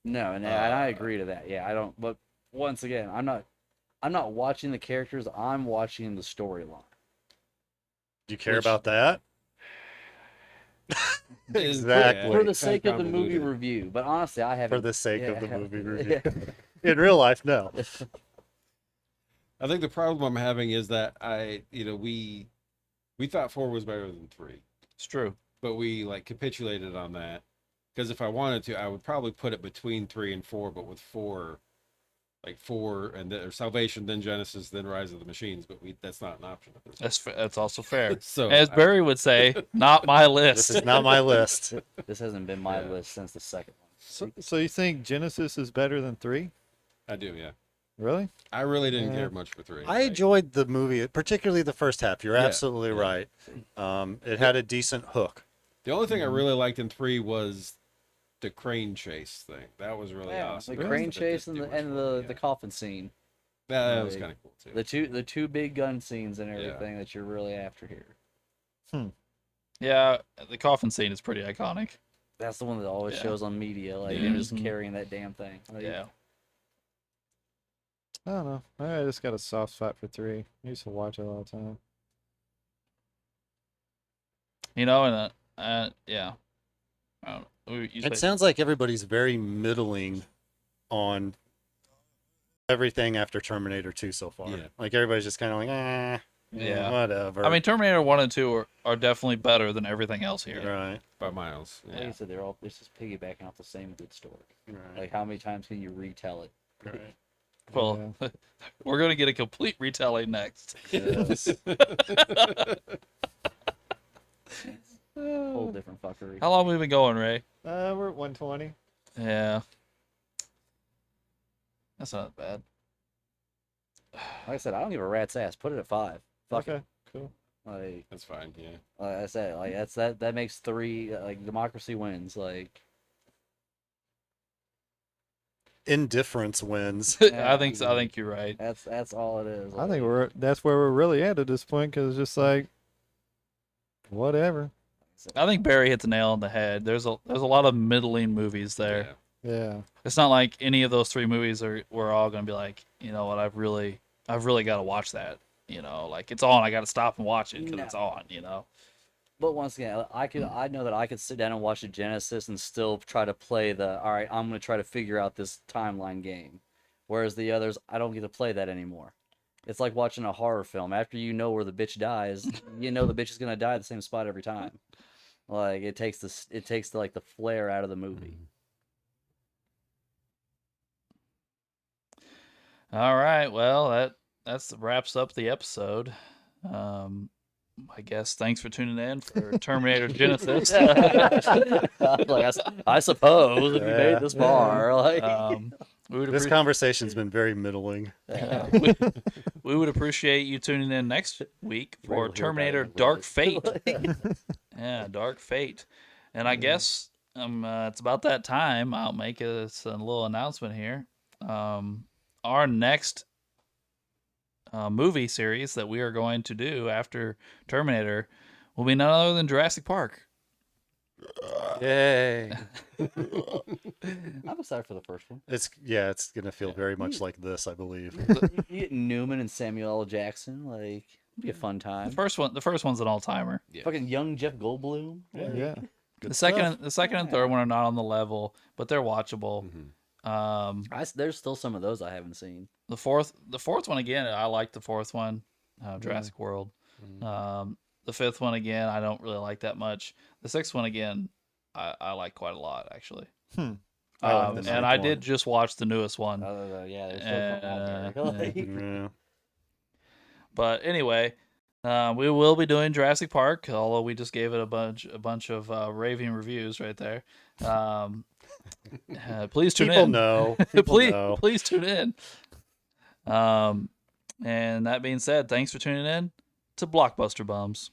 No, and I agree to that. Yeah, I don't. But once again, I'm not watching the characters. I'm watching the storyline. Do you care Which- about that? Exactly. For the sake of the movie convoluted. review, but honestly, I haven't. For the sake of the yeah, movie review. yeah. In real life, no. I think the problem I'm having is that we thought 4 was better than 3, It's true. but we like capitulated on that because if I wanted to, I would probably put it between 3 and 4, but with 4, like 4 and then or Salvation, then Genesis, then Rise of the Machines, but that's not an option at this point. That's also fair. So As Barry would say, not my This list. is not my list. This hasn't been my Yeah. list since the second one. So you think Genesis is better than 3? I do, yeah. Really? I really didn't Yeah. care much for 3. I enjoyed the movie, particularly the first half. You're Yeah, absolutely right. It had a decent hook. The only thing I really liked in 3 was the crane chase thing. That was really awesome. The That crane was- that chase didn't and do much for me, the yeah. coffin scene. That was like, kind of cool too. The two big gun scenes and Yeah. everything that you're really after here. Yeah, the coffin scene is pretty iconic. That's the one that always Yeah. shows on media, like Yeah. him just Mhm. carrying that damn thing. Like, Yeah. I don't know. I just got a soft spot for 3. I used to watch it all the time. You know, and yeah. I don't know. You It say- sounds like everybody's very middling on everything after Terminator 2 so far. Yeah. Like everybody's just kind of like, Yeah. whatever. I mean, Terminator 1 and 2 are definitely better than everything else here. right, By miles. like Yeah. you said, it's just piggybacking off the same good story. right, Like, how many times can you retell it? right. Well, we're going to get a complete retelling next. Yes. Whole different fuckery. How long have we been going, Ray? We're at 120. Yeah. That's not bad. Like I said, I don't give a rat's ass. Put it at 5. Fuck Okay, cool. it. Like, That's fine. Yeah. like I said, like that makes 3. Like, democracy wins. Like, Indifference wins. I think you're right. that's all it is. I think like, that's where we're really at this point, because it's just like, whatever. I think Barry hit the nail on the head. There's a lot of middling movies there. Yeah. Yeah. It's not like any of those 3 movies we're all going to be like, you know what, I've really got to watch that. You know, like it's on, I got to stop and watch it because No. it's on, you know. But once again, I know that I could sit down and watch the Genesis and still try to play all right, I'm going to try to figure out this timeline game. Whereas the others, I don't get to play that anymore. It's like watching a horror film. After you know where the bitch dies, you know the bitch is going to die at the same spot every time. Like, it takes like the flair out of the movie. All right, well, that's wraps up the episode. I guess thanks for tuning in for Terminator Genisys. I suppose if you made it this far, like, We would This conversation's been very middling. we would appreciate you tuning in next week Ray for will hear about Terminator it in a Dark little Fate. bit. Yeah, Dark Fate. And I guess it's about that time. I'll make a little announcement here. Our next movie series that we are going to do after Terminator will be none other than Jurassic Park. Yay! I'm excited for the first one. It's gonna feel very much like this, I believe. You get Newman and Samuel L. Jackson, like, it'd be a fun time. The first one's an all-timer. Yeah. Fucking young Jeff Goldblum. Yeah. The second and third one are not on the level, but they're watchable. There's still some of those I haven't seen. The fourth one again, I like the fourth one, Jurassic World. The fifth one again, I don't really like that much. The sixth one again, I like quite a lot actually. I like the And ninth I one. did just watch the newest one. Yeah, there's still some out there. Like, Yeah. But anyway, we will be doing Jurassic Park, although we just gave it a bunch of raving reviews right there. Please tune People in. know. People know. Please tune in. And that being said, thanks for tuning in to Blockbuster Bums.